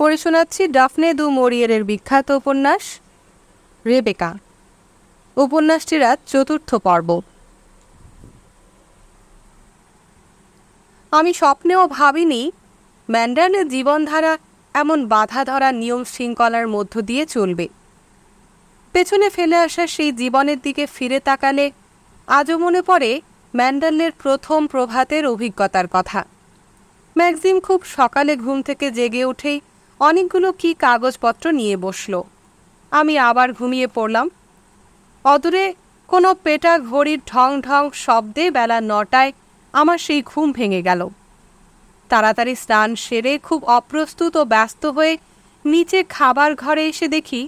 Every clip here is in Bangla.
পড়ে শোনাচ্ছি ডাফনে দু মোরিয়ারের বিখ্যাত উপন্যাস রেবেকা। উপন্যাসটির আজ ৪র্থ পর্ব। আমি স্বপ্নেও ভাবিনি ম্যান্ডার্নের জীবনধারা এমন বাধা ধরা নিয়ম শৃঙ্খলার মধ্য দিয়ে চলবে। পেছনে ফেলে আসা সেই জীবনের দিকে ফিরে তাকালে আজও মনে পড়ে ম্যান্ডার্নের প্রথম প্রভাতের অভিজ্ঞতার কথা। ম্যাক্সিম খুব সকালে ঘুম থেকে জেগে উঠেই অনেকগুলো কি কাগজপত্র নিয়ে বসল। আমি আবার ঘুমিয়ে পড়লাম। অদূরে কোনো পেটা ঘড়ির ঢং ঢং শব্দে বেলা ৯টায় আমার সেই ঘুম ভেঙে গেল। তাড়াতাড়ি স্নান সেরে খুব অপ্রস্তুত ও ব্যস্ত হয়ে নিচে খাবার ঘরে এসে দেখি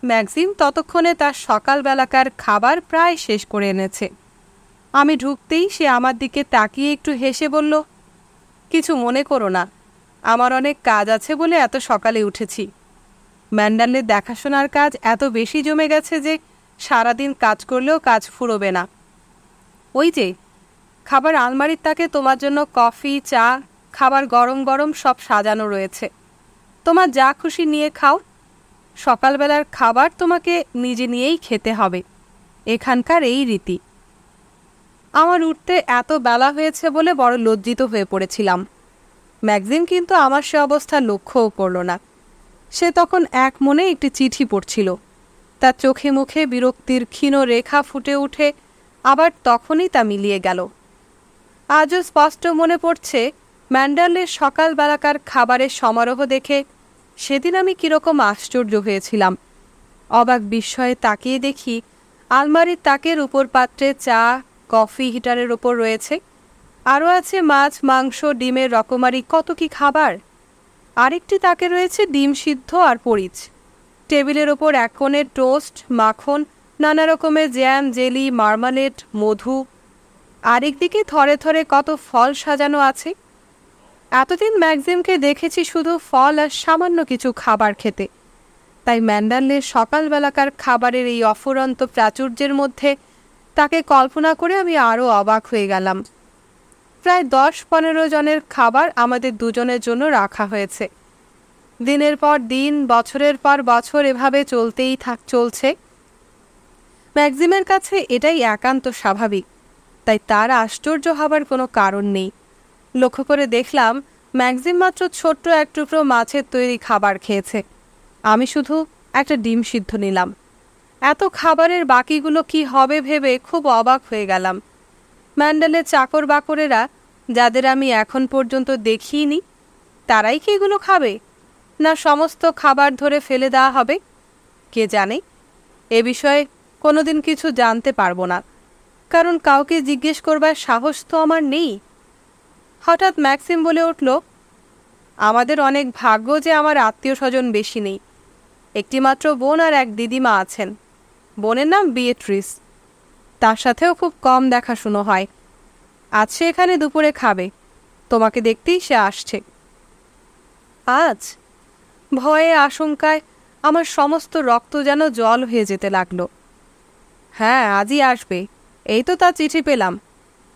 ম্যাক্সিম ততক্ষণে তার সকালবেলাকার খাবার প্রায় শেষ করে এনেছে। আমি ঢুকতেই সে আমার দিকে তাকিয়ে একটু হেসে বলল, কিছু মনে করো না, আমার অনেক কাজ আছে বলে এত সকালে উঠেছি। ম্যান্ডার্নের দেখাশোনার কাজ এত বেশি জমে গেছে যে সারাদিন কাজ করলেও কাজ ফুরোবে না। ওই যে খাবার আলমারির তাকে তোমার জন্য কফি, চা, খাবার গরম গরম সব সাজানো রয়েছে। তোমার যা খুশি নিয়ে খাও। সকালবেলার খাবার তোমাকে নিজে নিয়েই খেতে হবে, এখানকার এই রীতি। আমার উঠতে এত বেলা হয়েছে বলে বড় লজ্জিত হয়ে পড়েছিলাম। ম্যাক্সিম কিন্তু আমার সে অবস্থা লক্ষ্যও করল না। সে তখন এক মনে একটি চিঠি পড়ছিল। তার চোখে মুখে বিরক্তির ক্ষীণ রেখা ফুটে উঠে আবার তখনই তা মিলিয়ে গেল। আজও স্পষ্ট মনে পড়ছে ম্যান্ডার্নের সকালবেলাকার খাবারের সমারোহ দেখে সেদিন আমি কীরকম আশ্চর্য হয়েছিলাম। অবাক বিস্ময়ে তাকিয়ে দেখি আলমারির তাকের উপর পাত্রে চা, কফি হিটারের ওপর রয়েছে। আরও আছে মাছ, মাংস, ডিমের রকমারি কত কি খাবার। আরেকটি তাকে রয়েছে ডিম সিদ্ধ আর পরিচ। টেবিলের ওপর এক কোণে টোস্ট, মাখন, নানা রকমের জ্যাম, জেলি, মার্মালেড, মধু। আরেকদিকে থরে থরে কত ফল সাজানো আছে। এতদিন ম্যাক্সিমকে দেখেছি শুধু ফল আর সামান্য কিছু খাবার খেতে, তাই ম্যান্ডার্নের সকালবেলাকার খাবারের এই অফুরন্ত প্রাচুর্যের মধ্যে তাকে কল্পনা করে আমি আরও অবাক হয়ে গেলাম। প্রায় ১০-১৫ জনের খাবার আমাদের দুজনের জন্য রাখা হয়েছে। দিনের পর দিন, বছরের পর বছর এভাবে চলছে। ম্যাক্সিমের কাছে এটাই একান্ত স্বাভাবিক, তাই তার আশ্চর্য হবার কোনো কারণ নেই। লক্ষ্য করে দেখলাম ম্যাক্সিম মাত্র ছোট্ট এক টুকরো মাছের তৈরি খাবার খেয়েছে। আমি শুধু একটা ডিম সিদ্ধ নিলাম। এত খাবারের বাকিগুলো কি হবে ভেবে খুব অবাক হয়ে গেলাম। ম্যান্ডালের চাকর বাকরেরা, যাদের আমি এখন পর্যন্ত দেখিনি, তারাই কি এগুলো খাবে, না সমস্ত খাবার ধরে ফেলে দেওয়া হবে? কে জানে। এ বিষয়ে কোনোদিন কিছু জানতে পারবো না, কারণ কাউকে জিজ্ঞেস করবার সাহস তো আমার নেই। হঠাৎ ম্যাক্সিম বলে উঠল, আমাদের অনেক ভাগ্য যে আমার আত্মীয় স্বজন বেশি নেই। একটিমাত্র বোন আর এক দিদিমা আছেন। বোনের নাম বিয়েট্রিস। তার সাথেও খুব কম দেখাশুনো হয়। আজ সে এখানে দুপুরে খাবে। তোমাকে দেখতেই সে আসছে। আজ? ভয়ে আশঙ্কায় আমার সমস্ত রক্ত যেন জল হয়ে যেতে লাগলো। হ্যাঁ, আজই আসবে। এই তো তার চিঠি পেলাম।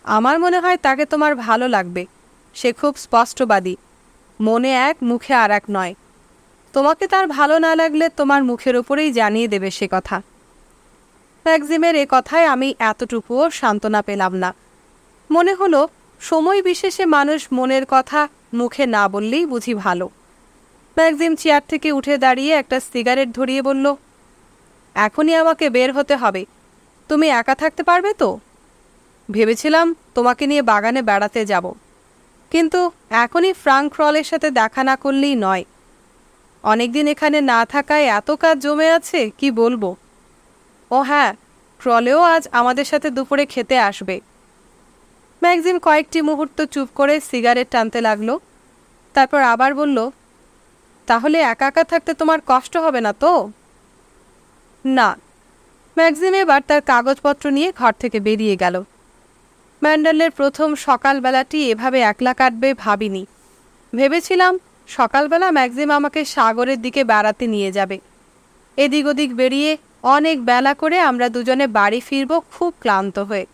আমার মনে হয় তাকে তোমার ভালো লাগবে। সে খুব স্পষ্টবাদী, মনে এক মুখে আর এক নয়। তোমাকে তার ভালো না লাগলে তোমার মুখের উপরেই জানিয়ে দেবে সে কথা। ম্যাক্সিমের এ কথায় আমি এতটুকুও সান্ত্বনা পেলাম না। মনে হলো সময় বিশেষে মানুষ মনের কথা মুখে না বললেই বুঝি ভালো। ম্যাক্সিম চেয়ার থেকে উঠে দাঁড়িয়ে একটা সিগারেট ধরিয়ে বলল, এখনই আমাকে বের হতে হবে। তুমি একা থাকতে পারবে তো? ভেবেছিলাম তোমাকে নিয়ে বাগানে বেড়াতে যাব, কিন্তু এখনই ফ্রাঙ্ক ক্রলের সাথে দেখা না করলেই নয়। অনেকদিন এখানে না থাকায় এত কাজ জমে আছে কি বলবো। ও হ্যাঁ, ক্রলেও আজ আমাদের সাথে দুপুরে খেতে আসবে। ম্যাক্সিম কয়েকটি মুহূর্ত চুপ করে সিগারেট টানতে লাগলো। তারপর আবার বলল, তাহলে একা একা থাকতে তোমার কষ্ট হবে না তো? না। ম্যাক্সিম এবার তার কাগজপত্র নিয়ে ঘর থেকে বেরিয়ে গেল। ম্যান্ডালের প্রথম সকালবেলাটি এভাবে একলা কাটবে ভাবিনি। ভেবেছিলাম সকালবেলা ম্যাক্সিম আমাকে সাগরের দিকে বেড়াতে নিয়ে যাবে। এদিক ওদিক বেরিয়ে অনেক বেলা করে আমরা দুজনে বাড়ি ফিরব খুব ক্লান্ত হয়ে।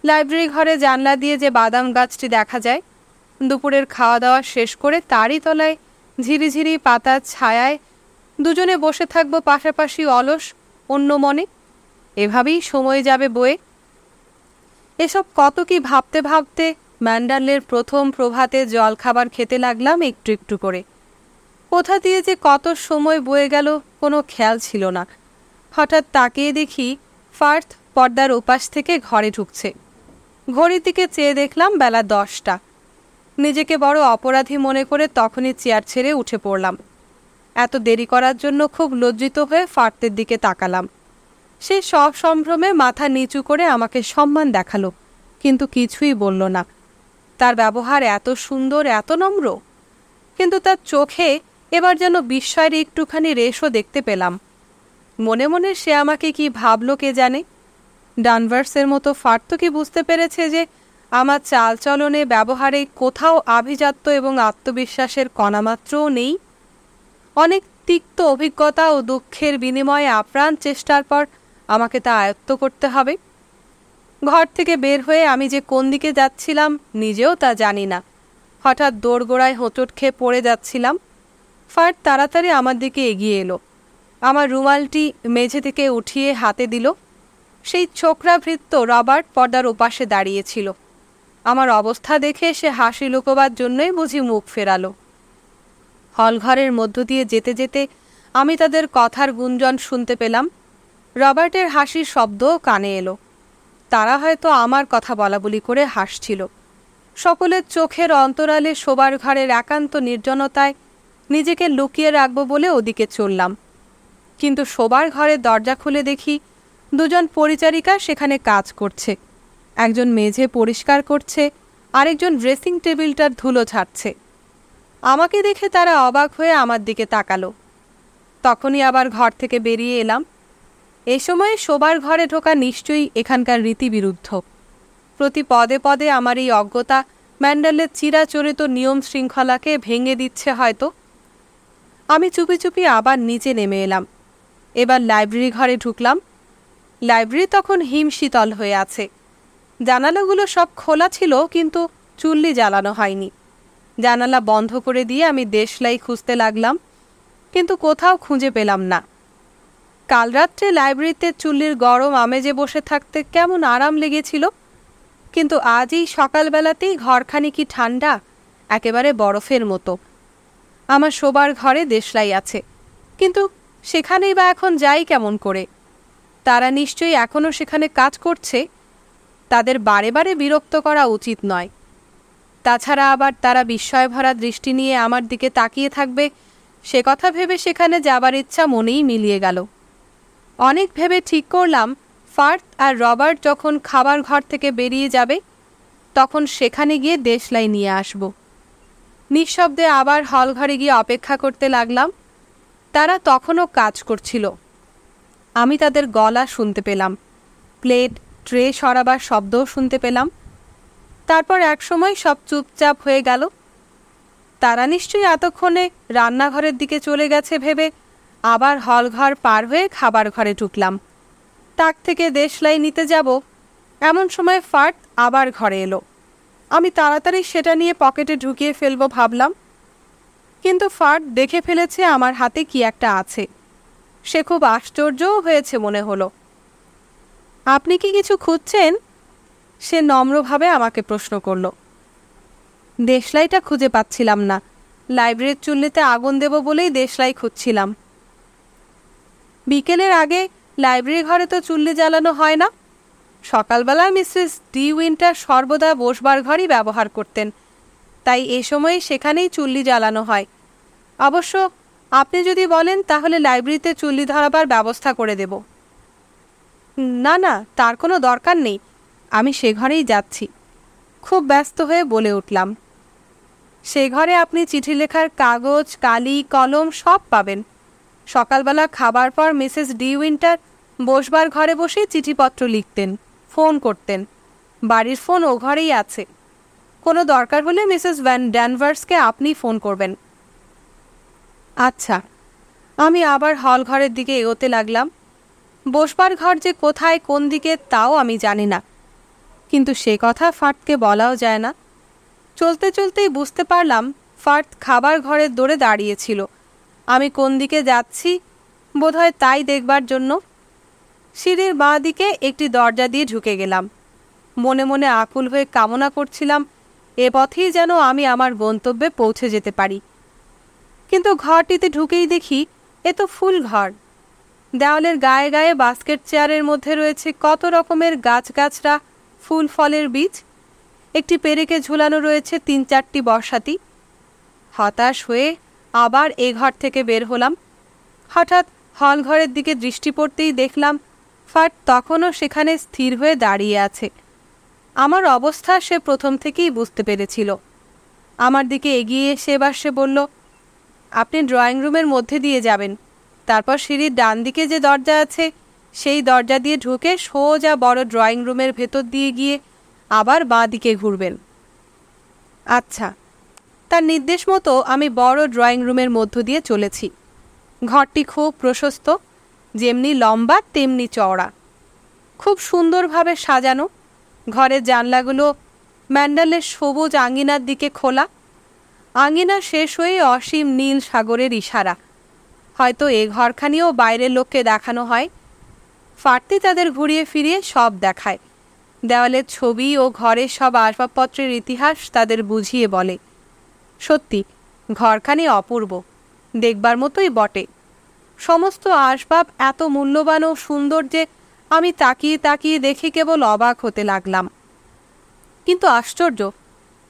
লাইব্রেরি ঘরে জানলা দিয়ে যে বাদাম গাছটি দেখা যায়, দুপুরের খাওয়া দাওয়া শেষ করে তারই তলায় ঝিরিঝিরি পাতার ছায়ায় দুজনে বসে থাকবো পাশাপাশি অলস অন্য মনে, এভাবেই সময় যাবে বয়ে। এসব কত কি ভাবতে ভাবতে ম্যান্ডালের প্রথম প্রভাতে জলখাবার খেতে লাগলাম একটু একটু করে। কোথা দিয়ে যে কত সময় বয়ে গেল কোনো খেয়াল ছিল না। হঠাৎ তাকিয়ে দেখি ফার্থ পর্দার ওপাশ থেকে ঘরে ঢুকছে। ঘড়ির দিকে চেয়ে দেখলাম বেলা 10টা। নিজেকে বড় অপরাধী মনে করে তখনই চেয়ার ছেড়ে উঠে পড়লাম। এত দেরি করার জন্য খুব লজ্জিত হয়ে ফার্থের দিকে তাকালাম। সে সব সম্ভ্রমে মাথা নিচু করে আমাকে সম্মান দেখালো, কিন্তু কিছুই বলল না। তার ব্যবহার এত সুন্দর, এত নম্র, কিন্তু তার চোখে এবার যেন বিস্ময়ের একটুখানি রেশও দেখতে পেলাম। মনে মনে সে আমাকে কি ভাবল কে জানে। ডানভার্সের মতো ফার্থ কি বুঝতে পেরেছে যে আমার চালচলনে, ব্যবহারে কোথাও আভিজাত্য এবং আত্মবিশ্বাসের কণামাত্রও নেই? অনেক তিক্ত অভিজ্ঞতা ও দুঃখের বিনিময়ে আপ্রাণ চেষ্টার পর আমাকে তা আয়ত্ত করতে হবে। ঘর থেকে বের হয়ে আমি যে কোন দিকে যাচ্ছিলাম নিজেও তা জানি না। হঠাৎ দোরগোড়ায় হোঁচট খেয়ে পড়ে যাচ্ছিলাম। ফার্থ তাড়াতাড়ি আমার দিকে এগিয়ে এলো, আমার রুমালটি মেঝে থেকে উঠিয়ে হাতে দিল। সেই ছোকরা ভৃত্য রবার্ট পর্দার ওপাশে দাঁড়িয়েছিল। আমার অবস্থা দেখে সে হাসি লুকোবার জন্যই বুঝি মুখ ফেরালো। হলঘরের মধ্য দিয়ে যেতে যেতে আমি তাদের কথার গুঞ্জন শুনতে পেলাম। রবার্টের হাসির শব্দও কানে এলো। তারা হয়তো আমার কথা বলাবলি করে হাসছিল। সকলের চোখের অন্তরালে শোবার ঘরের একান্ত নির্জনতায় নিজেকে লুকিয়ে রাখব বলে ওদিকে চললাম। কিন্তু শোবার ঘরের দরজা খুলে দেখি দুজন পরিচারিকা সেখানে কাজ করছে। একজন মেঝে পরিষ্কার করছে, আরেকজন ড্রেসিং টেবিলটার ধুলো ঝাড়ছে। আমাকে দেখে তারা অবাক হয়ে আমার দিকে তাকালো। তখনই আবার ঘর থেকে বেরিয়ে এলাম। এ সময়ে শোবার ঘরে ঢোকা নিশ্চয়ই এখানকার রীতিবিরুদ্ধ। প্রতি পদে পদে আমার এই অজ্ঞতা ম্যান্ডেলের চিরাচরিত নিয়ম শৃঙ্খলাকে ভেঙে দিচ্ছে হয়তো। আমি চুপি চুপি আবার নিচে নেমে এলাম। এবার লাইব্রেরি ঘরে ঢুকলাম। লাইব্রেরি তখন হিমশীতল হয়ে আছে। জানালাগুলো সব খোলা ছিল, কিন্তু চুল্লি জ্বালানো হয়নি। জানালা বন্ধ করে দিয়ে আমি দেশলাই খুঁজতে লাগলাম, কিন্তু কোথাও খুঁজে পেলাম না। কাল রাত্রে লাইব্রেরিতে চুল্লির গরম আমেজে বসে থাকতে কেমন আরাম লেগেছিল, কিন্তু আজই সকালবেলাতেই ঘরখানি কি ঠান্ডা, একেবারে বরফের মতো। আমার শোবার ঘরে দেশলাই আছে, কিন্তু সেখানেই বা এখন যাই কেমন করে? তারা নিশ্চয়ই এখনও সেখানে কাজ করছে। তাদের বারে বারে বিরক্ত করা উচিত নয়। তাছাড়া আবার তারা বিস্ময় ভরা দৃষ্টি নিয়ে আমার দিকে তাকিয়ে থাকবে, সে কথা ভেবে সেখানে যাবার ইচ্ছা মনেই মিলিয়ে গেল। অনেক ভেবে ঠিক করলাম ফার্থ আর রবার্ট যখন খাবার ঘর থেকে বেরিয়ে যাবে তখন সেখানে গিয়ে দেশলাই নিয়ে আসব। নিঃশব্দে আবার হল ঘরে গিয়ে অপেক্ষা করতে লাগলাম। তারা তখনও কাজ করছিল। আমি তাদের গলা শুনতে পেলাম, প্লেট ট্রে সরাবার শব্দও শুনতে পেলাম। তারপর একসময় সব চুপচাপ হয়ে গেল। তারা নিশ্চয়ই এতক্ষণে রান্নাঘরের দিকে চলে গেছে ভেবে আবার হলঘর পার হয়ে খাবার ঘরে ঢুকলাম। তাক থেকে দেশলাই নিতে যাব, এমন সময় ফার্থ আবার ঘরে এলো। আমি তাড়াতাড়ি সেটা নিয়ে পকেটে ঢুকিয়ে ফেলবো ভাবলাম, কিন্তু ফার্থ দেখে ফেলেছে আমার হাতে কি একটা আছে। সে খুব আশ্চর্যও হয়েছে মনে হলো। আপনি কি কিছু খুঁজছেন? সে নম্রভাবে আমাকে প্রশ্ন করল। দেশলাইটা খুঁজে পাচ্ছিলাম না। লাইব্রেরির চুল্লিতে আগুন দেব বলেই দেশলাই খুঁজছিলাম। বিকেলের আগে লাইব্রেরি ঘরে তো চুল্লি জ্বালানো হয় না। সকালবেলা মিসেস ডি উইন্টার সর্বদা বসবার ঘরই ব্যবহার করতেন, তাই এ সময়ে সেখানেই চুল্লি জ্বালানো হয়। অবশ্য আপনি যদি বলেন তাহলে লাইব্রেরিতে চুল্লি ধরাবার ব্যবস্থা করে দেব। না না, তার কোনো দরকার নেই, আমি সে ঘরেই যাচ্ছি, খুব ব্যস্ত হয়ে বলে উঠলাম। সে ঘরে আপনি চিঠি লেখার কাগজ, কালি, কলম সব পাবেন। সকালবেলা খাবার পর মিসেস ডি উইন্টার বসবার ঘরে বসেই চিঠিপত্র লিখতেন, ফোন করতেন। বাড়ির ফোন ও ঘরেই আছে। কোনো দরকার হলে মিসেস ভ্যান ড্যানভার্সকে আপনি ফোন করবেন। আচ্ছা। আমি আবার হল ঘরের দিকে এগোতে লাগলাম। বসবার ঘর যে কোথায়, কোন দিকে তাও আমি জানি না, কিন্তু সে কথা ফার্থকে বলাও যায় না। চলতে চলতেই বুঝতে পারলাম ফার্থ খাবার ঘরের দৌড়ে দাঁড়িয়েছিল। আমি কোন দিকে যাচ্ছি বোধহয় তাই দেখবার জন্য। সিঁড়ির বাঁ দিকে একটি দরজা দিয়ে ঢুকে গেলাম। মনে মনে আকুল হয়ে কামনা করছিলাম এ পথেই যেন আমি আমার গন্তব্যে পৌঁছে যেতে পারি। কিন্তু ঘরটিতে ঢুকেই দেখি এ তো ফুল ঘর। দেওয়ালের গায়ে গায়ে বাস্কেট চেয়ারের মধ্যে রয়েছে কত রকমের গাছগাছরা, ফুল ফলের বীজ। একটি পেরেকে ঝুলানো রয়েছে 3-4টি বর্ষাতি। হতাশ হয়ে আবার এ ঘর থেকে বের হলাম। হঠাৎ হল ঘরের দিকে দৃষ্টি পড়তেই দেখলাম ফার্থ তখনও সেখানে স্থির হয়ে দাঁড়িয়ে আছে। আমার অবস্থা সে প্রথম থেকেই বুঝতে পেরেছিল। আমার দিকে এগিয়ে এসে এবার সে বলল, আপনি ড্রয়িং রুমের মধ্যে দিয়ে যাবেন, তারপর সিঁড়ির ডান দিকে যে দরজা আছে সেই দরজা দিয়ে ঢুকে সোজা বড় ড্রয়িং রুমের ভেতর দিয়ে গিয়ে আবার বাঁ দিকে ঘুরবেন। আচ্ছা। তার নির্দেশ মতো আমি বড় ড্রয়িং রুমের মধ্য দিয়ে চলেছি। ঘরটি খুব প্রশস্ত, যেমনি লম্বা তেমনি চওড়া, খুব সুন্দরভাবে সাজানো। ঘরের জানলাগুলো ম্যান্ডেলের সবুজ আঙিনার দিকে খোলা। আঙিনা শেষ হয়ে অসীম নীল সাগরের ইশারা। হয়তো এ ঘরখানিও বাইরের লোককে দেখানো হয়। ফার্থই তাদের ঘুরিয়ে ফিরিয়ে সব দেখায়। দেওয়ালের ছবি ও ঘরের সব আসবাবপত্রের ইতিহাস তাদের বুঝিয়ে বলে। সত্যি ঘরখানি অপূর্ব, দেখবার মতোই বটে। সমস্ত আসবাব এত মূল্যবান ও সুন্দর যে আমি তাকিয়ে তাকিয়ে দেখে কেবল অবাক হতে লাগলাম। কিন্তু আশ্চর্য,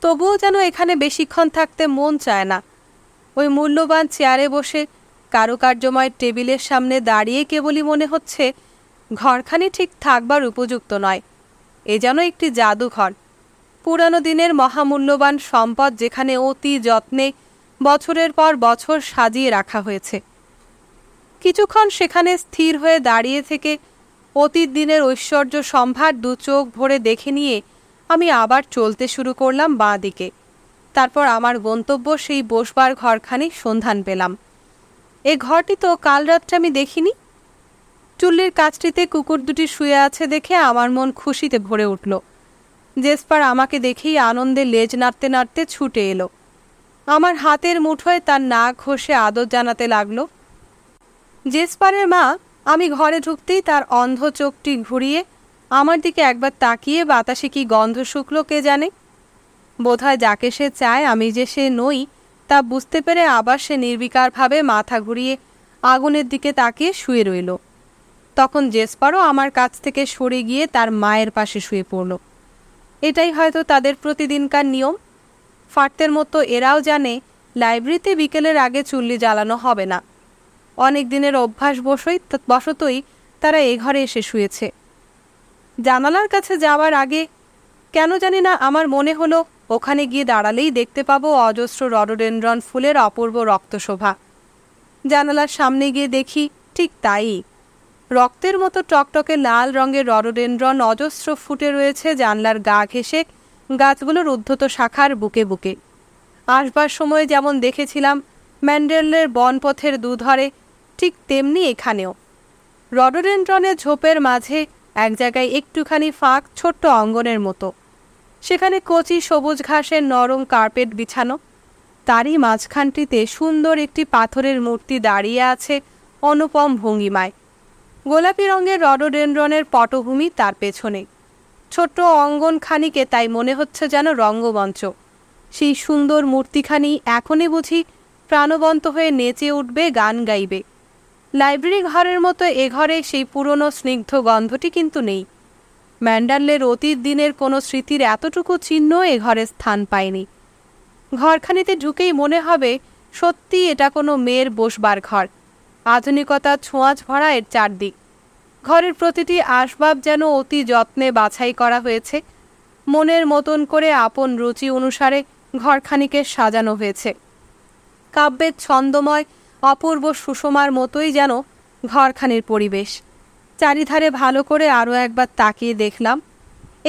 তবুও যেন এখানে বেশিক্ষণ থাকতে মন চায় না। ওই মূল্যবান চেয়ারে বসে কারুকার্যময় টেবিলের সামনে দাঁড়িয়ে কেবলই মনে হচ্ছে ঘরখানি ঠিক থাকবার উপযুক্ত নয়। এ যেন একটি জাদুঘর, পুরানো দিনের মহামূল্যবান সম্পদ যেখানে অতি যত্নে বছরের পর বছর সাজিয়ে রাখা হয়েছে। কিছুক্ষণ সেখানে স্থির হয়ে দাঁড়িয়ে থেকে অতীত দিনের ঐশ্বর্য সম্ভার দু চোখ ভরে দেখে নিয়ে আমি আবার চলতে শুরু করলাম বাঁ দিকে। তারপর আমার গন্তব্য সেই বসবার ঘরখানি সন্ধান পেলাম। এ ঘরটি তো কাল রাত্রে আমি দেখিনি। চুল্লির কাছটিতে কুকুর দুটি শুয়ে আছে দেখে আমার মন খুশিতে ভরে উঠল। জেসপার আমাকে দেখেই আনন্দে লেজ নাড়তে নাড়তে ছুটে এলো। আমার হাতের মুঠোয় তার নাক ঘষে আদর জানাতে লাগলো। জেসপারের মা আমি ঘরে ঢুকতেই তার অন্ধ চোখটি ঘুরিয়ে আমার দিকে একবার তাকিয়ে বাতাসে কি গন্ধ শুকলো কে জানে। বোধহয় যাকে সে চায় আমি যে সে নই তা বুঝতে পেরে আবার সে নির্বিকারভাবে মাথা ঘুরিয়ে আগুনের দিকে তাকিয়ে শুয়ে রইল। তখন জেসপারও আমার কাছ থেকে সরে গিয়ে তার মায়ের পাশে শুয়ে পড়ল। এটাই হয়তো তাদের প্রতিদিনকার নিয়ম। ফার্থের মতো এরাও জানে লাইব্রেরিতে বিকেলের আগে চুল্লি জ্বালানো হবে না। অনেক দিনের অভ্যাস বশতই তারা এ ঘরে এসে শুয়েছে। জানালার কাছে যাওয়ার আগে কেন জানি না আমার মনে হলো ওখানে গিয়ে দাঁড়ালেই দেখতে পাবো অজস্র রডোডেনড্রন ফুলের অপূর্ব রক্তশোভা। জানালার সামনে গিয়ে দেখি ঠিক তাই। রক্তের মতো টকটকে লাল রঙের রডোডেনড্রন অজস্র ফুটে রয়েছে জানলার গা ঘেঁষে গাছগুলোর উদ্ধত শাখার বুকে বুকে। আসবার সময় যেমন দেখেছিলাম ম্যান্ডেলের বনপথের দুধারে, ঠিক তেমনি এখানেও রডোডেনড্রনের ঝোপের মাঝে এক জায়গায় একটুখানি ফাঁক ছোট্ট অঙ্গনের মতো। সেখানে কচি সবুজ ঘাসের নরম কার্পেট বিছানো। তারই মাঝখানটিতে সুন্দর একটি পাথরের মূর্তি দাঁড়িয়ে আছে অনুপম ভঙ্গিমায়। গোলাপি রঙের রডোডেনড্রনের পটভূমি তার পেছনে। ছোট্ট অঙ্গনখানিকে তাই মনে হচ্ছে যেন রঙ্গমঞ্চ। সেই সুন্দর মূর্তিখানি এখনই বুঝি প্রাণবন্ত হয়ে নেচে উঠবে, গান গাইবে। লাইব্রেরি ঘরের মতো এ ঘরে সেই পুরনো স্নিগ্ধ গন্ধটি কিন্তু নেই। ম্যান্ডালের অতীত দিনের কোনো স্মৃতির এতটুকু চিহ্ন এ ঘরে স্থান পায়নি। ঘরখানিতে ঢুকেই মনে হবে সত্যি এটা কোনো মেয়ের বসবার ঘর। আধুনিকতার ছোঁয়াচ ভরা এর চারদিক। ঘরের প্রতিটি আসবাব যেন অতি যত্নে বাছাই করা হয়েছে। মনের মতন করে আপন রুচি অনুসারে ঘরখানিকে সাজানো হয়েছে। কাব্যের ছন্দময় অপূর্ব সুষমার মতোই যেন ঘরখানির পরিবেশ। চারিধারে ভালো করে আরও একবার তাকিয়ে দেখলাম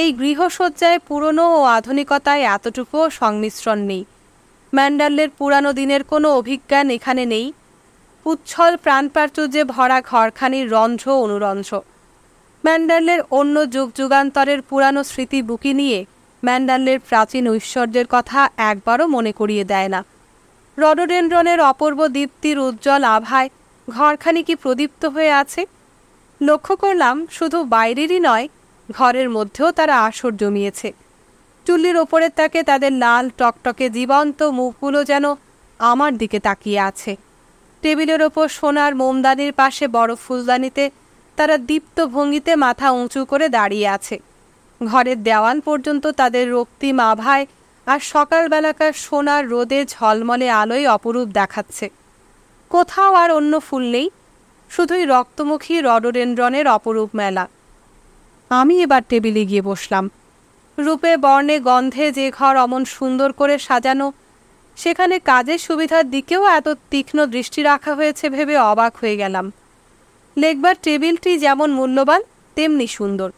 এই গৃহসজ্জায় পুরনো ও আধুনিকতায় এতটুকুও সংমিশ্রণ নেই। ম্যান্ডালের পুরানো দিনের কোনো অভিজ্ঞান এখানে নেই। উচ্ছল প্রাণপ্রাচুর্যে ভরা ঘরখানির রন্ধ্র অনুরন্ধ্র। ম্যান্ডালের অন্য যুগ যুগান্তরের পুরানো স্মৃতি বুকি নিয়ে ম্যান্ডালের প্রাচীন ঐশ্বর্যের কথা একবারও মনে করিয়ে দেয় না। রডোডেনড্রনের অপূর্ব দীপ্তির উজ্জ্বল আভায় ঘরখানি কি প্রদীপ্ত হয়ে আছে। লক্ষ্য করলাম শুধু বাইরেরই নয়, ঘরের মধ্যেও তারা আসর জমিয়েছে। চুল্লির ওপরের তাকে তাদের লাল টকটকে জীবন্ত মুখগুলো যেন আমার দিকে তাকিয়ে আছে। টেবিলের ওপর সোনার মোমদানির পাশে বড় ফুলদানিতে তারা দীপ্ত ভঙ্গিতে মাথা উঁচু করে দাঁড়িয়ে আছে। ঘরের দেওয়াল পর্যন্ত তাদের রক্তিম আভায় আর সকালবেলাকার সোনার রোদে ঝলমলে আলোয় অপরূপ দেখাচ্ছে। কোথাও আর অন্য ফুল নেই, শুধুই রক্তমুখী রডোডেনড্রনের অপরূপ মেলা। আমি এবার টেবিলে গিয়ে বসলাম। রূপে বর্ণে গন্ধে যে ঘর অমন সুন্দর করে সাজানো, সেখানে কাজের সুবিধার দিকেও এত তীক্ষ্ণ দৃষ্টি রাখা হয়েছে ভেবে অবাক হয়ে গেলাম। লেখবার টেবিলটি যেমন মূল্যবান তেমনি সুন্দর।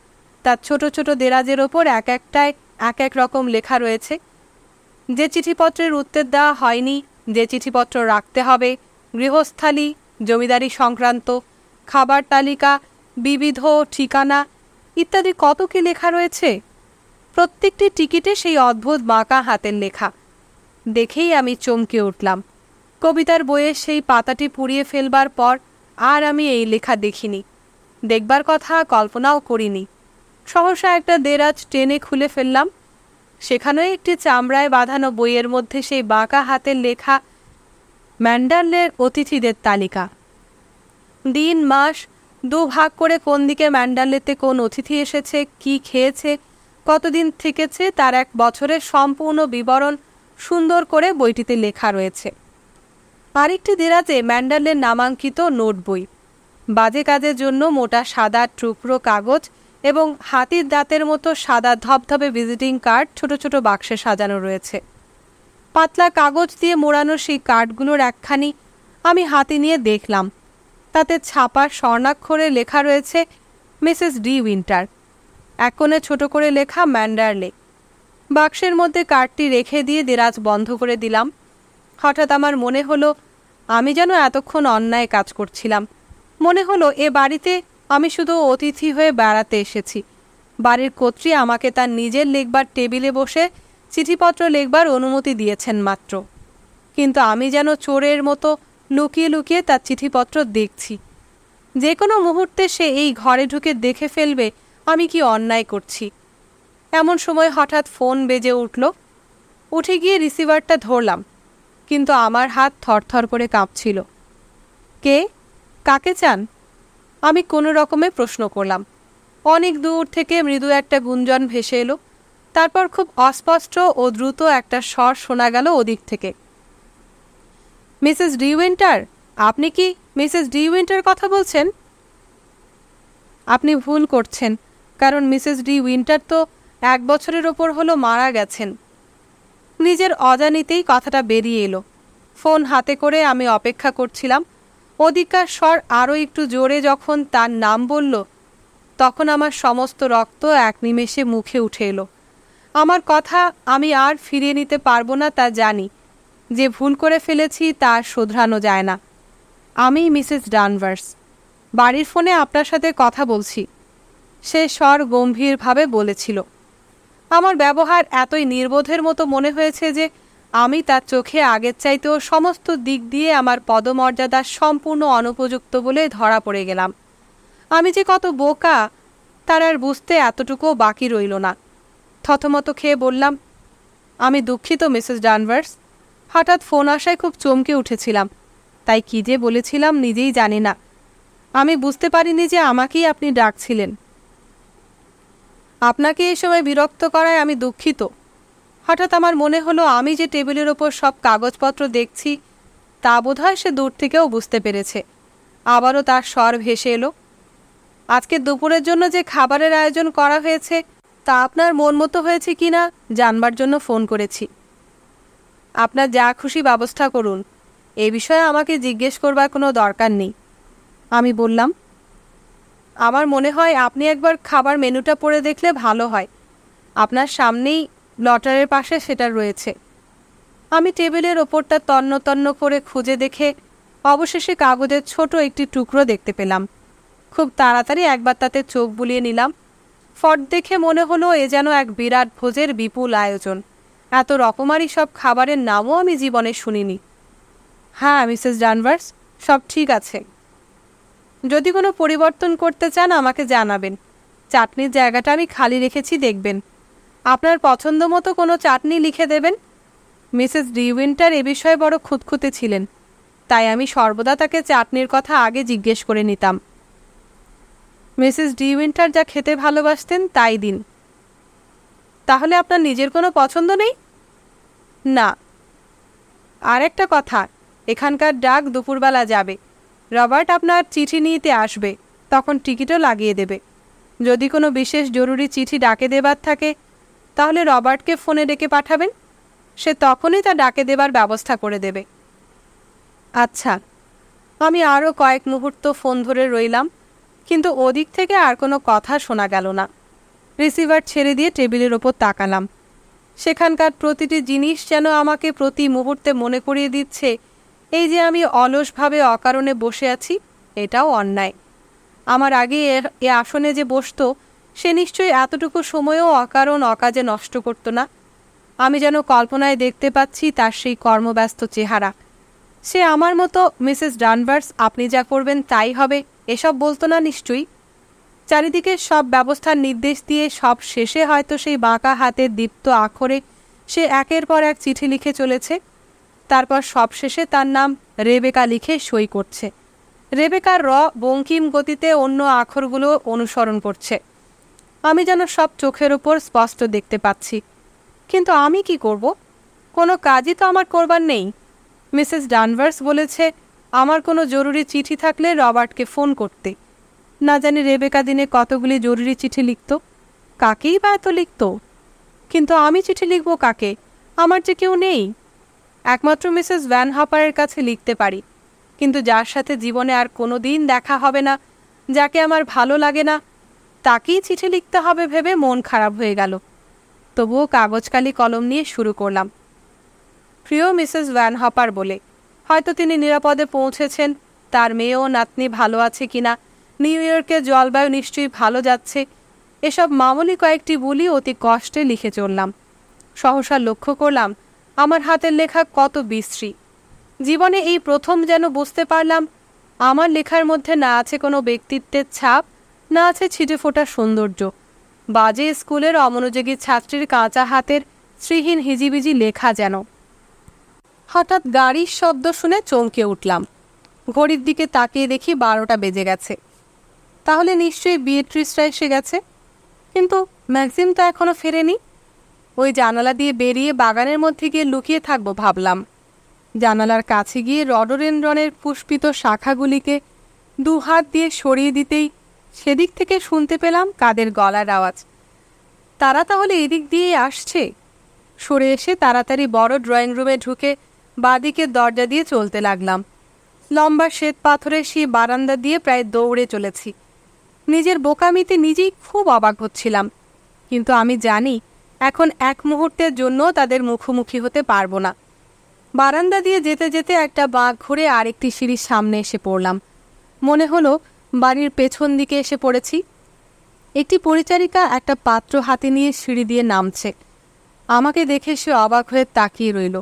তার ছোট ছোট দেরাজের ওপর এক একটায় এক এক রকম লেখা রয়েছে। যে চিঠিপত্রের উত্তর দেওয়া হয়নি, যে চিঠিপত্র রাখতে হবে, গৃহস্থালী, জমিদারি সংক্রান্ত, খাবার তালিকা, বিবিধ ঠিকানা ইত্যাদি কত কি লেখা রয়েছে। প্রত্যেকটি টিকিটে সেই অদ্ভুত বাঁকা হাতের লেখা দেখেই আমি চমকে উঠলাম। কবিতার বইয়ে সেই পাতাটি পুড়িয়ে ফেলবার পর আর আমি এই লেখা দেখিনি, দেখবার কথা কল্পনাও করিনি। সহসা একটা দেরাজ টেনে খুলে ফেললাম। সেখানেও একটি চামড়ায় বাঁধানো বইয়ের মধ্যে সেই বাঁকা হাতের লেখা ম্যান্ডারলের অতিথিদের তালিকা। দিন মাস দুভাগ করে কোন দিকে ম্যান্ডারলেতে কোন অতিথি এসেছে, কি খেয়েছে, কতদিন থেকেছে তার এক বছরের সম্পূর্ণ বিবরণ সুন্দর করে বইটিতে লেখা রয়েছে। আরেকটি দেরাজে ম্যান্ডারলের নামাঙ্কিত নোট বই, বাজে কাজের জন্য মোটা সাদা টুকরো কাগজ এবং হাতির দাঁতের মতো সাদা ধবধবে ভিজিটিং কার্ড ছোট ছোট বাক্সে সাজানো রয়েছে। পাতলা কাগজ দিয়ে মোড়ানো সেই কার্ডগুলোর একখানি আমি হাতে নিয়ে দেখলাম। তাতে ছাপা স্বর্ণাক্ষরে লেখা রয়েছে মিসেস ডি উইন্টার, এক কোণে ছোট করে লেখা ম্যান্ডারলে। বাক্সের মধ্যে কার্ডটি রেখে দিয়ে দেরাজ বন্ধ করে দিলাম। হঠাৎ আমার মনে হলো আমি যেন এতক্ষণ অন্যায় কাজ করছিলাম। মনে হলো এ বাড়িতে আমি শুধু অতিথি হয়ে বেড়াতে এসেছি। বাড়ির কর্ত্রী আমাকে তার নিজের লেখবার টেবিলে বসে চিঠিপত্র লেখবার অনুমতি দিয়েছেন মাত্র, কিন্তু আমি যেন চোরের মতো লুকিয়ে লুকিয়ে তার চিঠিপত্র দেখছি। যে কোনো মুহূর্তে সে এই ঘরে ঢুকে দেখে ফেলবে আমি কি অন্যায় করছি। এমন সময় হঠাৎ ফোন বেজে উঠল। উঠে গিয়ে রিসিভারটা ধরলাম, কিন্তু আমার হাত থরথর করে কাঁপছিল। কে? কাকে চান? আমি কোনো রকমে প্রশ্ন করলাম। অনেক দূর থেকে মৃদু একটা গুঞ্জন ভেসে এলো। তারপর খুব অস্পষ্ট ও দ্রুত একটা স্বর শোনা গেল ওদিক থেকে। মিসেস ডি উইন্টার, আপনি কি মিসেস ডি উইন্টার কথা বলছেন? আপনি ভুল করছেন, কারণ মিসেস ডি উইন্টার তো 1 বছরের ওপর হলো মারা গেছেন। নিজের অজানিতেই কথাটা বেরিয়ে এলো। ফোন হাতে করে আমি অপেক্ষা করছিলাম। ওদিককার স্বর আরও একটু জোরে যখন তার নাম বলল, তখন আমার সমস্ত রক্ত এক নিমেষে মুখে উঠে এলো। আমার কথা আমি আর ফিরিয়ে নিতে পারবো না তা জানি। যে ভুল করে ফেলেছি তা শোধরানো যায় না। আমি মিসেস ডানভার্স, বাড়ির ফোনে আপনার সাথে কথা বলছি। সে স্বর গম্ভীরভাবে বলেছিল। আমার ব্যবহার এতই নির্বোধের মতো মনে হয়েছে যে আমি তার চোখে আগের চাইতেও সমস্ত দিক দিয়ে আমার পদমর্যাদা সম্পূর্ণ অনুপযুক্ত বলে ধরা পড়ে গেলাম। আমি যে কত বোকা তার আর বুঝতে এতটুকুও বাকি রইল না। থতমত খেয়ে বললাম, আমি দুঃখিত মিসেস ডানভার্স। হঠাৎ ফোন আসায় খুব চমকে উঠেছিলাম, তাই কী যে বলেছিলাম নিজেই জানি না। আমি বুঝতে পারিনি যে আমাকেই আপনি ডাকছিলেন। আপনাকে এই সময় বিরক্ত করায় আমি দুঃখিত। হঠাৎ আমার মনে হলো আমি যে টেবিলের ওপর সব কাগজপত্র দেখছি তা বোধহয় সে দূর থেকেও বুঝতে পেরেছে। আবারও তার স্বর ভেসে এলো, আজকে দুপুরের জন্য যে খাবারের আয়োজন করা হয়েছে তা আপনার মন মতো হয়েছে কি না জানবার জন্য ফোন করেছি। আপনার যা খুশি ব্যবস্থা করুন, এ বিষয়ে আমাকে জিজ্ঞেস করবার কোনো দরকার নেই। আমি বললাম, আমার মনে হয় আপনি একবার খাবার মেনুটা পড়ে দেখলে ভালো হয়। আপনার সামনেই লটারের পাশে সেটা রয়েছে। আমি টেবিলের ওপরটা তন্ন তন্ন করে খুঁজে দেখে অবশেষে কাগজের ছোট একটি টুকরো দেখতে পেলাম। খুব তাড়াতাড়ি একবার তাতে চোখ বুলিয়ে নিলাম। ফট দেখে মনে হলো এ যেন এক বিরাট ভোজের বিপুল আয়োজন। এত রকমারি সব খাবারের নামও আমি জীবনে শুনিনি। হ্যাঁ মিসেস ডানভার্স, সব ঠিক আছে। যদি কোনো পরিবর্তন করতে চান আমাকে জানাবেন। চাটনির জায়গাটা আমি খালি রেখেছি, দেখবেন। আপনার পছন্দ মতো কোনো চাটনি লিখে দেবেন। মিসেস ডিউইন্টার এ বিষয়ে বড় খুঁতখুঁতে ছিলেন, তাই আমি সর্বদা তাকে চাটনির কথা আগে জিজ্ঞেস করে নিতাম। মিসেস ডিউইন্টার যা খেতে ভালোবাসতেন তাই দিন। তাহলে আপনার নিজের কোনো পছন্দ নেই? না। আর একটা কথা, এখানকার ডাক দুপুরবেলা যাবে। রবার্ট আপনার চিঠি নিতে আসবে, তখন টিকিটও লাগিয়ে দেবে। যদি কোনো বিশেষ জরুরি চিঠি ডাকে দেবার থাকে তাহলে রবার্টকে ফোনে ডেকে পাঠাবেন, সে তখনই তা ডাকে দেবার ব্যবস্থা করে দেবে। আচ্ছা। আমি আরও কয়েক মুহূর্ত ফোন ধরে রইলাম, কিন্তু ওদিক থেকে আর কোনো কথা শোনা গেল না। রিসিভার ছেড়ে দিয়ে টেবিলের ওপর তাকালাম। সেখানকার প্রতিটি জিনিস যেন আমাকে প্রতি মুহূর্তে মনে করিয়ে দিচ্ছে এই যে আমি অলসভাবে অকারণে বসে আছি, এটাও অন্যায়। আমার আগে এ আসনে যে বসতো সে নিশ্চয়ই এতটুকু সময়ও অকারণ অকাজে নষ্ট করত না। আমি যেন কল্পনায় দেখতে পাচ্ছি তার সেই কর্মব্যস্ত চেহারা। সে আমার মতো মিসেস ডানভার্স আপনি যা করবেন তাই হবে এসব বলতো না নিশ্চয়ই। চারিদিকে সব ব্যবস্থার নির্দেশ দিয়ে সব শেষে হয়তো সেই বাঁকা হাতের দীপ্ত আখরে সে একের পর এক চিঠি লিখে চলেছে। তারপর সব শেষে তার নাম রেবেকা লিখে সই করছে। রেবেকার বঙ্কিম গতিতে অন্য আখরগুলো অনুসরণ করছে। আমি যেন সব চোখের ওপর স্পষ্ট দেখতে পাচ্ছি। কিন্তু আমি কি করব? কোনো কাজই তো আমার করবার নেই। মিসেস ডানভার্স বলেছে আমার কোনো জরুরি চিঠি থাকলে রবার্টকে ফোন করতে। না জানি রেবেকা দিনে কতগুলি জরুরি চিঠি লিখত, কাকেই বা এত লিখত। কিন্তু আমি চিঠি লিখব কাকে? আমার যে কেউ নেই। একমাত্র মিসেস ভ্যান হপারের কাছে লিখতে পারি, কিন্তু যার সাথে জীবনে আর কোনো দিন দেখা হবে না, যাকে আমার ভালো লাগে না, তাকেই চিঠি লিখতে হবে ভেবে মন খারাপ হয়ে গেল। তবুও কাগজ কালি কলম নিয়ে শুরু করলাম। প্রিয় মিসেস ভ্যান হপার বলে, হয়তো তিনি নিরাপদে পৌঁছেছেন, তার মেয়েও নাতনি ভালো আছে কিনা, নিউ ইয়র্কের জলবায়ু নিশ্চয়ই ভালো যাচ্ছে, এসব মামুলি কয়েকটি বলি অতি কষ্টে লিখে চললাম। সহসা লক্ষ্য করলাম আমার হাতের লেখা কত বিশ্রী। জীবনে এই প্রথম যেন বুঝতে পারলাম আমার লেখার মধ্যে না আছে কোনো ব্যক্তিত্বের ছাপ, না আছে ছিটে ফোটা সৌন্দর্য। বাজে স্কুলের অমনোযোগী ছাত্রীর কাঁচা হাতের শ্রীহীন হিজিবিজি লেখা যেন। হঠাৎ গাড়ির শব্দ শুনে চমকে উঠলাম। ঘড়ির দিকে তাকিয়ে দেখি 12টা বেজে গেছে। তাহলে নিশ্চয়ই বিয়েট্রিসরা এসে গেছে। কিন্তু ম্যাক্সিম তো এখনও ফেরেনি। ওই জানালা দিয়ে বেরিয়ে বাগানের মধ্যে গিয়ে লুকিয়ে থাকবো ভাবলাম। জানালার কাছে গিয়ে রডোডেনড্রনের পুষ্পিত শাখাগুলিকে দুহাত দিয়ে সরিয়ে দিতেই সেদিক থেকে শুনতে পেলাম কাদের গলার আওয়াজ। তারা তাহলে এদিক দিয়েই আসছে। সরে এসে তাড়াতাড়ি বড় ড্রয়িং রুমে ঢুকে বাঁদিকের দরজা দিয়ে চলতে লাগলাম। লম্বা শ্বেত পাথরের সেই বারান্দা দিয়ে প্রায় দৌড়ে চলেছি। নিজের বোকামিতে নিজেই খুব অবাক হচ্ছিলাম, কিন্তু আমি জানি এখন এক মুহূর্তের জন্য তাদের মুখোমুখি হতে পারবো না। বারান্দা দিয়ে যেতে যেতে একটা বাঁক ঘুরে আরেকটি সিঁড়ির সামনে এসে পড়লাম। মনে হলো বাড়ির পেছন দিকে এসে পড়েছি। একটি পরিচারিকা একটা পাত্র হাতে নিয়ে সিঁড়ি দিয়ে নামছে। আমাকে দেখে সে অবাক হয়ে তাকিয়ে রইল।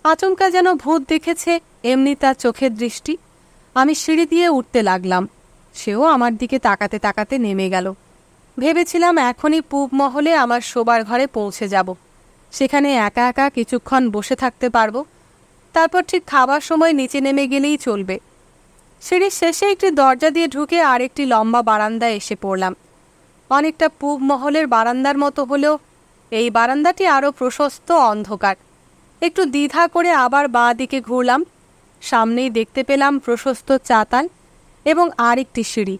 আচমকা যেন ভূত দেখেছে এমনি তার চোখের দৃষ্টি। আমি সিঁড়ি দিয়ে উঠতে লাগলাম, সেও আমার দিকে তাকাতে তাকাতে নেমে গেল। ভেবেছিলাম এখনই পূব মহলে আমার শোবার ঘরে পৌঁছে যাব, সেখানে একা একা কিছুক্ষণ বসে থাকতে পারবো, তারপর ঠিক খাবার সময় নিচে নেমে গেলেই চলবে। সিঁড়ির শেষে একটি দরজা দিয়ে ঢুকে আরেকটি লম্বা বারান্দায় এসে পড়লাম। অনেকটা পূব মহলের বারান্দার মতো হলেও এই বারান্দাটি আরও প্রশস্ত, অন্ধকার। একটু দ্বিধা করে আবার বাঁ দিকে ঘুরলাম। সামনেই দেখতে পেলাম প্রশস্ত চাতাল এবং আরেকটি সিঁড়ি।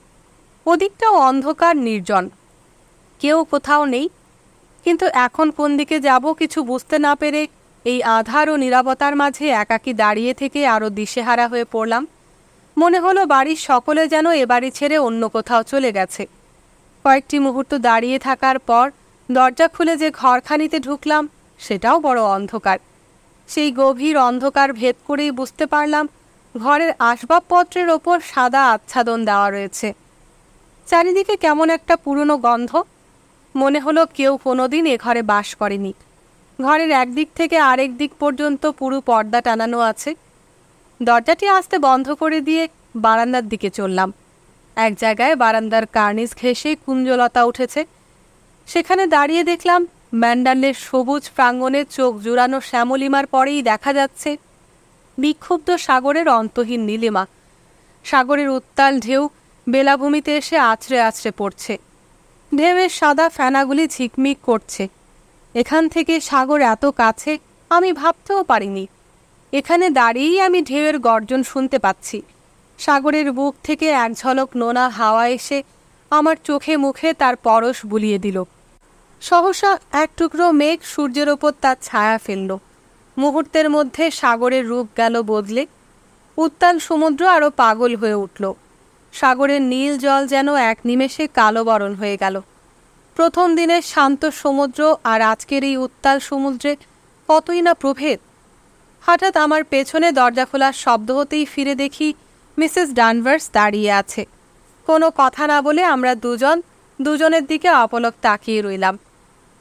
ওদিকটাও অন্ধকার, নির্জন, কেউ কোথাও নেই। কিন্তু এখন কোন দিকে যাব কিছু বুঝতে না পেরে এই আধার ও নীরবতার মাঝে একাকী দাঁড়িয়ে থেকে আরও দিশেহারা হয়ে পড়লাম। মনে হলো বাড়ির সকলে যেন এ বাড়ি ছেড়ে অন্য কোথাও চলে গেছে। কয়েকটি মুহূর্ত দাঁড়িয়ে থাকার পর দরজা খুলে যে ঘরখানিতে ঢুকলাম সেটাও বড় অন্ধকার। সেই গভীর অন্ধকার ভেদ করেই বুঝতে পারলাম ঘরের আসবাবপত্রের ওপর সাদা আচ্ছাদন দেওয়া রয়েছে। চারিদিকে কেমন একটা পুরনো গন্ধ। মনে হলো কেউ কোনোদিন এ ঘরে বাস করেনি। ঘরের একদিক থেকে আরেক দিক পর্যন্ত পুরো পর্দা টানানো আছে। দরজাটি আস্তে বন্ধ করে দিয়ে বারান্দার দিকে চললাম। এক জায়গায় বারান্দার কার্নিস ঘেঁষে কুঞ্জলতা উঠেছে। সেখানে দাঁড়িয়ে দেখলাম ম্যান্ডালের সবুজ প্রাঙ্গণে চোখ জুড়ানো শ্যামলিমার পরেই দেখা যাচ্ছে বিক্ষুব্ধ সাগরের অন্তহীন নীলিমা। সাগরের উত্তাল ঢেউ বেলাভূমিতে এসে আছড়ে আছড়ে পড়ছে। ঢেউয়ের সাদা ফেনাগুলি ঝিকমিক করছে। এখান থেকে সাগর এত কাছে আমি ভাবতেও পারিনি। এখানে দাঁড়িয়েই আমি ঢেউয়ের গর্জন শুনতে পাচ্ছি। সাগরের বুক থেকে এক ঝলক নোনা হাওয়া এসে আমার চোখে মুখে তার পরশ বুলিয়ে দিল। সহসা এক টুকরো মেঘ সূর্যের ওপর তার ছায়া ফেলল। মুহূর্তের মধ্যে সাগরের রূপ গেল বদলে। উত্তাল সমুদ্র আরও পাগল হয়ে উঠল। সাগরের নীল জল যেন এক নিমেষে কালো বরণ হয়ে গেল। প্রথম দিনের শান্ত সমুদ্র আর আজকের এই উত্তাল সমুদ্রে কতই না প্রভেদ। হঠাৎ আমার পেছনে দরজা খোলার শব্দ হতেই ফিরে দেখি মিসেস ডানভার্স দাঁড়িয়ে আছে। কোনো কথা না বলে আমরা দুজনের দিকে অপলক তাকিয়ে রইলাম।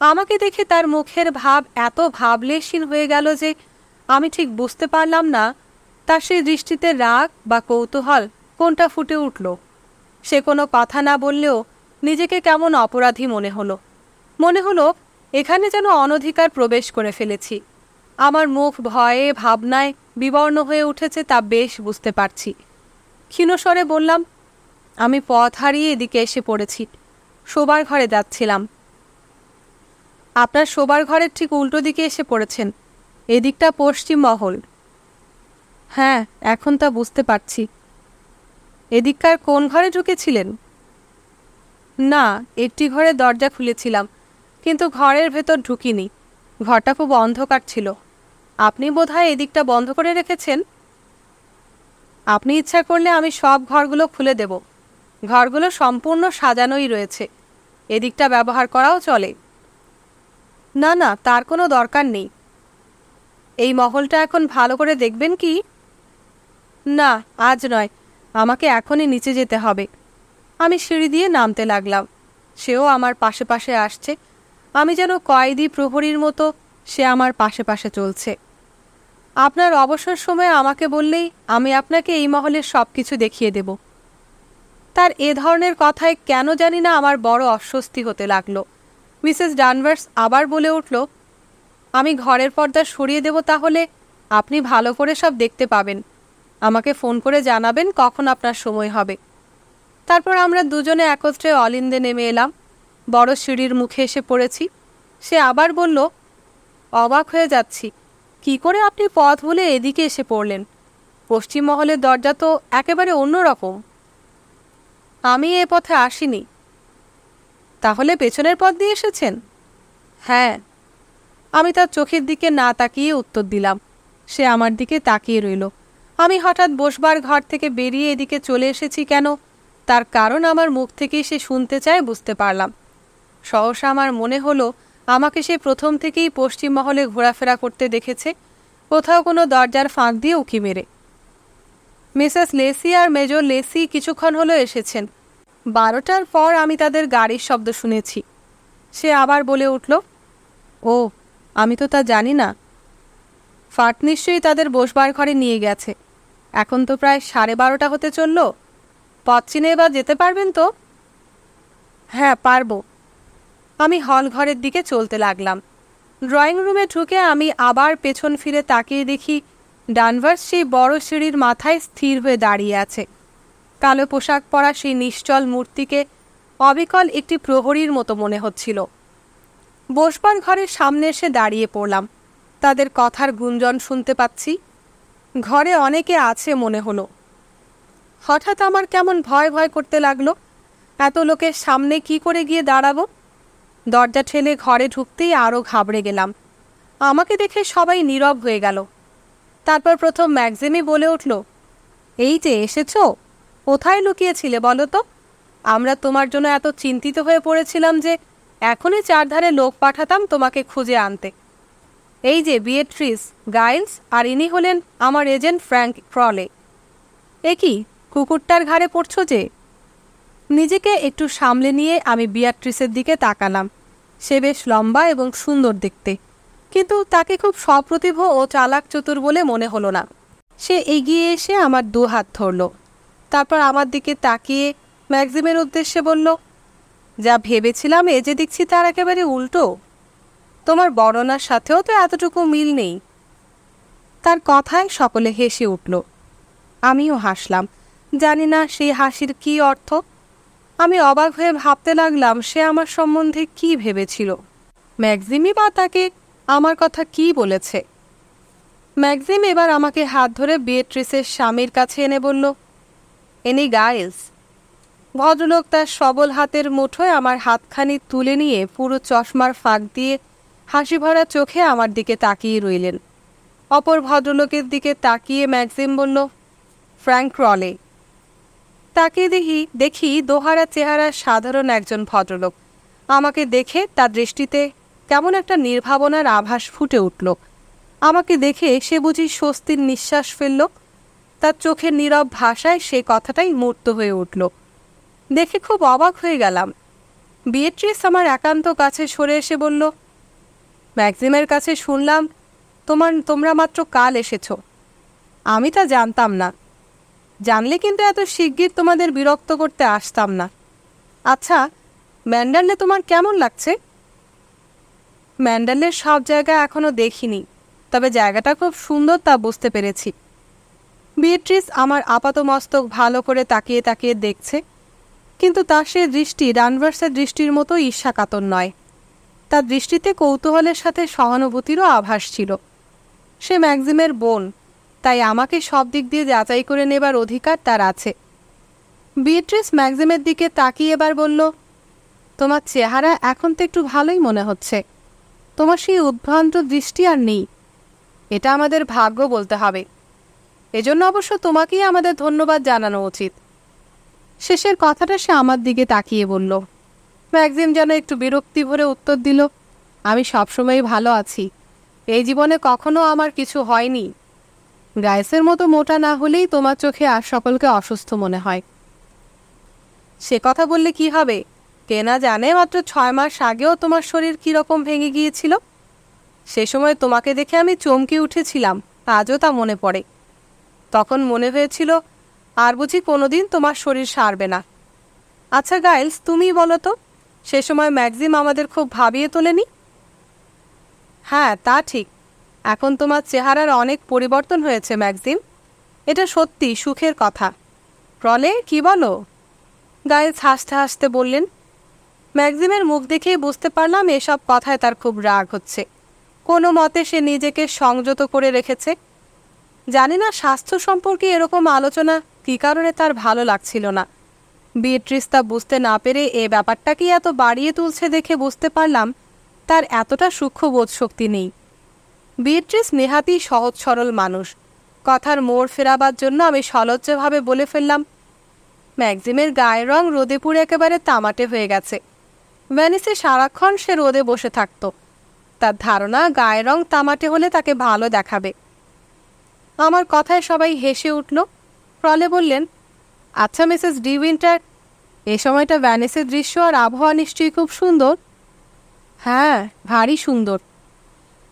আমাকে দেখে তার মুখের ভাব এত ভাবলেশহীন হয়ে গেল যে আমি ঠিক বুঝতে পারলাম না তার সেই দৃষ্টিতে রাগ বা কৌতূহল কোনটা ফুটে উঠল। সে কোনো কথা না বললেও নিজেকে কেমন অপরাধী মনে হলো এখানে যেন অনধিকার প্রবেশ করে ফেলেছি। আমার মুখ ভয়ে ভাবনায় বিবর্ণ হয়ে উঠেছে তা বেশ বুঝতে পারছি। ক্ষীণস্বরে বললাম, আমি পথ হারিয়ে এদিকে এসে পড়েছি। শোবার ঘরে যাচ্ছিলাম। আপনার শোবার ঘরের ঠিক উল্টো দিকে এসে পড়েছেন। এদিকটা পশ্চিম মহল। হ্যাঁ, এখন তা বুঝতে পারছি। এদিককার কোন ঘরে ঢুকেছিলেন? না, একটি ঘরে দরজা খুলেছিলাম, কিন্তু ঘরের ভেতর ঢুকিনি। ঘরটা খুব অন্ধকার ছিল। আপনি বোধহয় এদিকটা বন্ধ করে রেখেছেন। আপনি ইচ্ছা করলে আমি সব ঘরগুলো খুলে দেব। ঘরগুলো সম্পূর্ণ সাজানোই রয়েছে। এদিকটা ব্যবহার করাও চলে। না না, তার কোনো দরকার নেই। এই মহলটা এখন ভালো করে দেখবেন কি? না, আজ নয়, আমাকে এখনই নিচে যেতে হবে। আমি সিঁড়ি দিয়ে নামতে লাগলাম। সেও আমার পাশে পাশে আসছে। আমি যেন কয়েদি প্রহরীর মতো সে আমার পাশে পাশে চলছে। আপনার অবসর সময়ে আমাকে বললেই আমি আপনাকে এই মহলের সব কিছু দেখিয়ে দেব। তার এ ধরনের কথায় কেন জানি না আমার বড় অস্বস্তি হতে লাগলো। মিসেস ডানভার্স আবার বলে উঠল, আমি ঘরের পর্দা সরিয়ে দেব, তাহলে আপনি ভালো করে সব দেখতে পাবেন। আমাকে ফোন করে জানাবেন কখন আপনার সময় হবে। তারপর আমরা দুজনে একত্রে অলিন্দে নেমে এলাম। বড় সিঁড়ির মুখে এসে পড়েছি। সে আবার বলল, অবাক হয়ে যাচ্ছি, কি করে আপনি পথ ভুলে এদিকে এসে পড়লেন? পশ্চিম মহলের দরজা তো একেবারে অন্যরকম। আমি এ পথে আসিনি। তাহলে পেছনের পথ দিয়ে এসেছেন? হ্যাঁ। আমি তার চোখের দিকে না তাকিয়ে উত্তর দিলাম। সে আমার দিকে তাকিয়ে রইল। আমি হঠাৎ বসবার ঘর থেকে বেরিয়ে এদিকে চলে এসেছি কেন, তার কারণ আমার মুখ থেকেই সে শুনতে চায় বুঝতে পারলাম। সহসা আমার মনে হলো আমাকে সে প্রথম থেকেই পশ্চিম মহলে ঘোরাফেরা করতে দেখেছে, কোথাও কোনো দরজার ফাঁক দিয়ে উঁকি মেরে। মিসেস লেসি আর মেজর লেসি কিছুক্ষণ হলো এসেছেন। 12টার পর আমি তাদের গাড়ির শব্দ শুনেছি। সে আবার বলে উঠল, ও, আমি তো তা জানি না। ফাট নিশ্চয়ই তাদের বসবার ঘরে নিয়ে গেছে। এখন তো প্রায় 12:30 হতে চলল। পথ চিনে এবার যেতে পারবেন তো? হ্যাঁ, পারবো। আমি হল ঘরের দিকে চলতে লাগলাম। ড্রয়িং রুমে ঢুকে আমি আবার পেছন ফিরে তাকিয়ে দেখি ডানভার্স সেই বড় সিঁড়ির মাথায় স্থির হয়ে দাঁড়িয়ে আছে। কালো পোশাক পরা সেই নিশ্চল মূর্তিকে অবিকল একটি প্রহরীর মতো মনে হচ্ছিল। বসবার ঘরের সামনে এসে দাঁড়িয়ে পড়লাম। তাদের কথার গুঞ্জন শুনতে পাচ্ছি। ঘরে অনেকে আছে মনে হলো। হঠাৎ আমার কেমন ভয় ভয় করতে লাগলো। এত লোকের সামনে কি করে গিয়ে দাঁড়াবো? দরজা ঠেলে ঘরে ঢুকতেই আরও ঘাবড়ে গেলাম। আমাকে দেখে সবাই নীরব হয়ে গেল। তারপর প্রথম ম্যাগজিমি বলে উঠল, এই যে এসেছো, কোথায় লুকিয়েছিলে বলো তো? আমরা তোমার জন্য এত চিন্তিত হয়ে পড়েছিলাম যে এখনই চারধারে লোক পাঠাতাম তোমাকে খুঁজে আনতে। এই যে বিয়েট্রিস গাইলস, আর ইনি হলেন আমার এজেন্ট ফ্র্যাঙ্ক ক্রলে। এ কি, কুকুরটার ঘাড়ে পড়ছ যে? নিজেকে একটু সামলে নিয়ে আমি বিয়াট্রিসের দিকে তাকালাম। সে বেশ লম্বা এবং সুন্দর দেখতে, কিন্তু তাকে খুব সপ্রতিভ ও চালাক চতুর বলে মনে হলো না। সে এগিয়ে এসে আমার দু হাত ধরল, তারপর আমার দিকে তাকিয়ে ম্যাক্সিমের উদ্দেশ্যে বলল, যা ভেবেছিলাম এ যে দেখছি তার একেবারে উল্টো। তোমার বর্ণনার সাথেও তো এতটুকু মিল নেই। তার কথায় সকলে হেসে উঠল। আমিও হাসলাম, জানি না সেই হাসির কী অর্থ। আমি অবাক হয়ে ভাবতে লাগলাম সে আমার সম্বন্ধে কি ভেবেছিল। ম্যাক্সিমই বা তাকে আমার কথা কি বলেছে। ম্যাক্সিম এবার আমাকে হাত ধরে বিয়েট্রিসের স্বামীর কাছে এনে বলল, এনি গাইলস। ভদ্রলোক তার সবল হাতের মুঠোয় আমার হাতখানি তুলে নিয়ে পুরো চশমার ফাঁক দিয়ে হাসি ভরা চোখে আমার দিকে তাকিয়ে রইলেন। অপর ভদ্রলোকের দিকে তাকিয়ে ম্যাক্সিম বলল, ফ্র্যাঙ্ক রলে। তাকিয়ে দেখি দোহারা চেহারার সাধারণ একজন ভদ্রলোক। আমাকে দেখে তার দৃষ্টিতে কেমন একটা নির্ভাবনার আভাস ফুটে উঠল। আমাকে দেখে সে বুঝি স্বস্তির নিঃশ্বাস ফেলল। তার চোখের নীরব ভাষায় সে কথাটাই মূর্ত হয়ে উঠল। দেখে খুব অবাক হয়ে গেলাম। বিয়েট্রিস আমার একান্ত কাছে সরে এসে বলল, ম্যাক্সিমের কাছে শুনলাম তোমরা মাত্র কাল এসেছ। আমি তা জানতাম না। জানলে কিন্তু এত শিগগির তোমাদের বিরক্ত করতে আসতাম না। আচ্ছা, ম্যান্ডারলে তোমার কেমন লাগছে? ম্যান্ডারলের সব জায়গা এখনও দেখিনি, তবে জায়গাটা খুব সুন্দর তা বুঝতে পেরেছি। বিয়েট্রিস আমার আপাতমস্তক ভালো করে তাকিয়ে তাকিয়ে দেখছে, কিন্তু তার সে দৃষ্টি ডানভার্সের দৃষ্টির মতো ঈর্ষাকাতর নয়। তার দৃষ্টিতে কৌতূহলের সাথে সহানুভূতিরও আভাস ছিল। সে ম্যাক্সিমের বোন, তাই আমাকে সব দিক দিয়ে যাচাই করে নেবার অধিকার তার আছে। বিয়েট্রিস ম্যাক্সিমের দিকে তাকিয়ে এবার বলল, তোমার চেহারা এখন তো একটু ভালোই মনে হচ্ছে। তোমার সেই উদ্ভ্রান্ত দৃষ্টি আর নেই। এটা আমাদের ভাগ্য বলতে হবে। এজন্য অবশ্য তোমাকেই আমাদের ধন্যবাদ জানানো উচিত। শেষের কথাটা সে আমার দিকে তাকিয়ে বলল। ম্যাক্সিম যেন একটু বিরক্তি ভরে উত্তর দিল, আমি সবসময়ই ভালো আছি। এই জীবনে কখনো আমার কিছু হয়নি। গায়েসের মতো মোটা না হলেই তোমার চোখে আর সকলকে অসুস্থ মনে হয়। সে কথা বললে কি হবে? কে না জানে মাত্র 6 মাস আগেও তোমার শরীর কীরকম ভেঙে গিয়েছিল। সে সময় তোমাকে দেখে আমি চমকে উঠেছিলাম, আজও তা মনে পড়ে। তখন মনে হয়েছিল আর বুঝি কোনোদিন তোমার শরীর সারবে না। আচ্ছা গাইলস, তুমি বলো তো, সে সময় ম্যাক্সিম আমাদের খুব ভাবিয়ে তোলেনি? হ্যাঁ, তা ঠিক। এখন তোমার চেহারার অনেক পরিবর্তন হয়েছে ম্যাক্সিম। এটা সত্যি সুখের কথা। রলে, কি বলো? গাইলস হাসতে হাসতে বললেন। ম্যাক্সিমের মুখ দেখেই বুঝতে পারলাম এসব কথায় তার খুব রাগ হচ্ছে। কোনো মতে সে নিজেকে সংযত করে রেখেছে। জানি না স্বাস্থ্য সম্পর্কে এরকম আলোচনা কী কারণে তার ভালো লাগছিল না। বিয়েট্রিস তা বুঝতে না পেরে এ ব্যাপারটাকেই এত বাড়িয়ে তুলছে দেখে বুঝতে পারলাম তার এতটা সূক্ষ্ম বোধশক্তি নেই। বিয়েট্রিস নেহাতি সহজ সরল মানুষ। কথার মোড় ফেরাবার জন্য আমি সলজ্জভাবে বলে ফেললাম, ম্যাক্সিমের গায়ের রং রোদে পুড়ে একেবারে তামাটে হয়ে গেছে। ভ্যানিসে সারাক্ষণ সে রোদে বসে থাকত। তার ধারণা গায়ের রং তামাটে হলে তাকে ভালো দেখাবে। আমার কথায় সবাই হেসে উঠল। ফ্রলে বললেন, আচ্ছা মিসেস ডি উইন্টার, এ সময়টা ভ্যানিসের দৃশ্য আর আবহাওয়া নিশ্চয়ই খুব সুন্দর। হ্যাঁ, ভারী সুন্দর।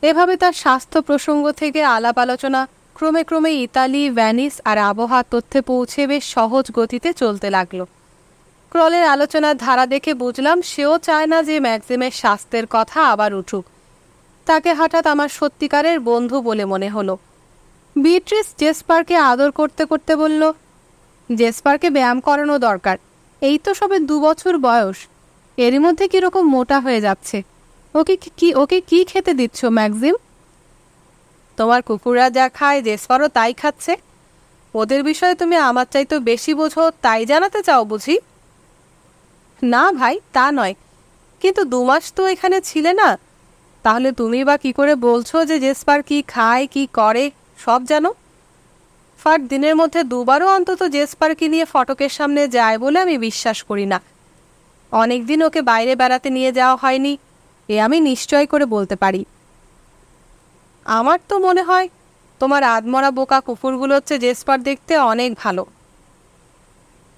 এভাবে তার স্বাস্থ্য প্রসঙ্গ থেকে আলাপ আলোচনা ক্রমে ক্রমে ইতালি, ভ্যানিস আর আবহাওয়ার তথ্যে পৌঁছে বেশ সহজ গতিতে চলতে লাগলো। ক্রলের আলোচনার ধারা দেখে বুঝলাম সেও চায় না যে ম্যাক্সিমের স্বাস্থ্যের কথা আবার উঠুক। তাকে হঠাৎ আমার সত্যিকারের বন্ধু বলে মনে হলো। বিয়েট্রিস জেসপারকে আদর করতে করতে বলল, জেসপারকে ব্যায়াম করানো দরকার। এই তো সবে 2 বছর বয়স, এরই মধ্যে কীরকম মোটা হয়ে যাচ্ছে। ওকে কি খেতে দিচ্ছ ম্যাক্সিম? তোমার কুকুররা যা খায় জেসপারও তাই খাচ্ছে। ওদের বিষয়ে তুমি আমার চাইতে বেশি বোঝো তাই জানাতে চাও বুঝি? না ভাই, তা নয়, কিন্তু 2 মাস তো এখানে ছিলে না। তাহলে তুমি বা কি করে বলছো যে জেসপার কি খায়, কি করে সব জানো? ফাট দিনের মধ্যে 2 বারও অন্তত জেসপারকে নিয়ে ফটকের সামনে যায় বলে আমি বিশ্বাস করি না। অনেক দিন ওকে বাইরে বেড়াতে নিয়ে যাওয়া হয়নি, এ আমি নিশ্চয় করে বলতে পারি। আমার তো মনে হয় তোমার আধমরা বোকা কুকুরগুলো হচ্ছে জেসপার দেখতে অনেক ভালো।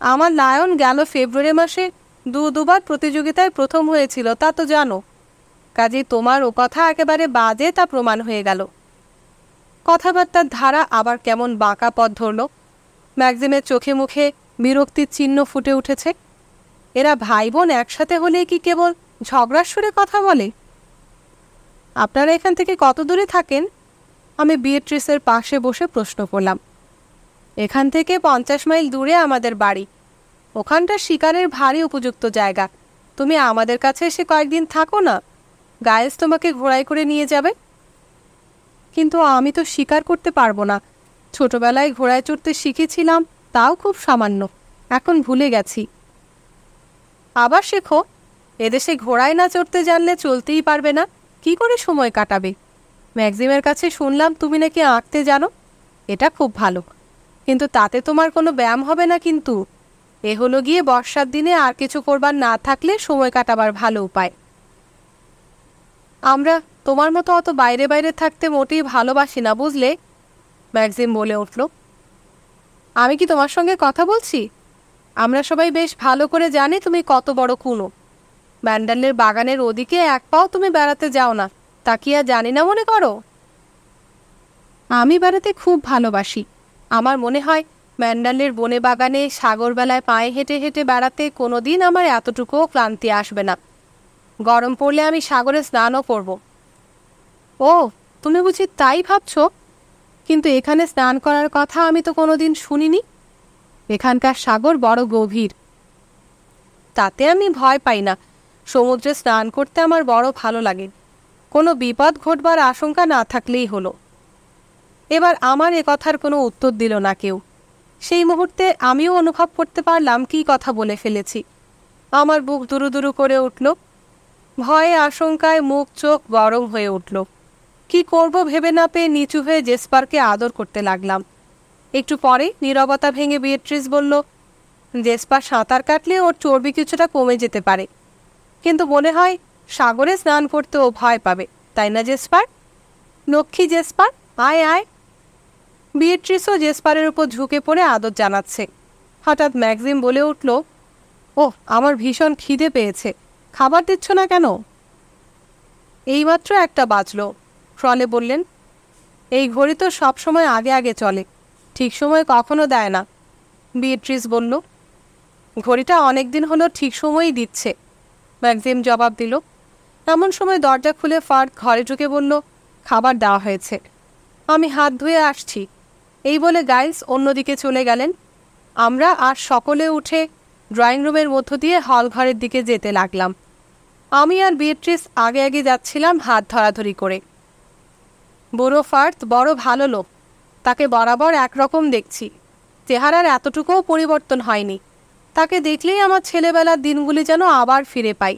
আমার লায়ন গেল ফেব্রুয়ারি মাসে 2বার প্রতিযোগিতায় প্রথম হয়েছিল, তা তো জানো। কাজেই তোমার ও কথা একেবারে বাজে তা প্রমাণ হয়ে গেল। কথাবার্তার ধারা আবার কেমন বাঁকা পথ ধরল। ম্যাক্সিমের চোখে মুখে বিরক্তির চিহ্ন ফুটে উঠেছে। এরা ভাই বোন একসাথে হলে কি কেবল ঝগড়ার সুরে কথা বলে? আপনারা এখান থেকে কত দূরে থাকেন? আমি বিয়েট্রিসের পাশে বসে প্রশ্ন করলাম। এখান থেকে 50 মাইল দূরে আমাদের বাড়ি। ওখানটা শিকারের ভারী উপযুক্ত জায়গা। তুমি আমাদের কাছে এসে কয়েকদিন থাকো না, গায়েস তোমাকে ঘোড়ায় করে নিয়ে যাবে। কিন্তু আমি তো শিকার করতে পারবো না। ছোটবেলায় ঘোড়ায় চড়তে শিখেছিলাম, তাও খুব সামান্য, এখন ভুলে গেছি। আবার শেখো। এদেশে ঘোড়ায় না চড়তে জানলে চলতেই পারবে না, কি করে সময় কাটাবে? ম্যাক্সিমের কাছে শুনলাম তুমি নাকি আঁকতে জানো। এটা খুব ভালো, কিন্তু তাতে তোমার কোনো ব্যায়াম হবে না। কিন্তু এ হলো গিয়ে বর্ষার দিনে আর কিছু করবার না থাকলে সময় কাটাবার ভালো উপায়। আমরা তোমার মতো অত বাইরে বাইরে থাকতে মোটেই ভালোবাসি না, বুঝলে? ম্যাক্সিম বলে উঠল। আমি কি তোমার সঙ্গে কথা বলছি? আমরা সবাই বেশ ভালো করে জানি তুমি কত বড় কুনো। ম্যান্ডালের বাগানের ওদিকে এক পাও তুমি বেড়াতে যাও না, তা কি আর জানি না মনে করো? আমি বেড়াতে খুব ভালোবাসি। আমার মনে হয় ম্যান্ডালের বনে বাগানে সাগরবেলায় পায়ে হেঁটে হেঁটে বেড়াতে কোনো দিন আমার এতটুকুও ক্লান্তি আসবে না। গরম পড়লে আমি সাগরে স্নানও করব। ও, তুমি বুঝি তাই ভাবছ? কিন্তু এখানে স্নান করার কথা আমি তো কোনো দিন শুনিনি। এখানকার সাগর বড় গভীর। তাতে আমি ভয় পাই না। সমুদ্রে স্নান করতে আমার বড় ভালো লাগে। কোনো বিপদ ঘটবার আশঙ্কা না থাকলেই হলো। এবার আমার এ কথার কোনো উত্তর দিল না কেউ। সেই মুহূর্তে আমিও অনুভব করতে পারলাম কী কথা বলে ফেলেছি। আমার বুক দুরু দুরু করে উঠল। ভয়ে আশঙ্কায় মুখ চোখ গরম হয়ে উঠল। কি করব ভেবে না পেয়ে নিচু হয়ে জেসপারকে আদর করতে লাগলাম। একটু পরে নীরবতা ভেঙে বিয়েট্রিস বলল, জেসপার সাঁতার কাটলে ওর চর্বি কিছুটা কমে যেতে পারে, কিন্তু মনে হয় সাগরে স্নান করতে ও ভয় পাবে, তাই না জেসপার? লক্ষ্মী জেসপার, আয় আয়। বিয়েট্রিসও জেসপারের উপর ঝুঁকে পড়ে আদর জানাচ্ছে। হঠাৎ ম্যাক্সিম বলে উঠল, ও, আমার ভীষণ খিদে পেয়েছে, খাবার দিচ্ছ না কেন? এইমাত্র একটা বাজলো, ফ্রলে বললেন। এই ঘড়ি তো সবসময় আগে আগে চলে, ঠিক সময় কখনো দেয় না। বিয়েট্রিস বলল। ঘড়িটা অনেক দিন হলো ঠিক সময়ই দিচ্ছে, ম্যাক্সিম জবাব দিল। এমন সময় দরজা খুলে ফার্দ ঘরে ঢুকে বলল, খাবার দেওয়া হয়েছে, আমি হাত ধুয়ে আসছি। এই বলে গাইস অন্যদিকে চলে গেলেন। আমরা আর সকলে উঠে ড্রয়িং রুমের মধ্য দিয়ে হল ঘরের দিকে যেতে লাগলাম। আমি আর বিয়েট্রিস আগে আগে যাচ্ছিলাম হাত ধরাধরি করে। বুড়ো ফার্দ বড় ভালো লোক, তাকে বরাবর একরকম দেখছি, চেহারার এতটুকুও পরিবর্তন হয়নি। তাকে দেখলেই আমার ছেলেবেলার দিনগুলি যেন আবার ফিরে পাই।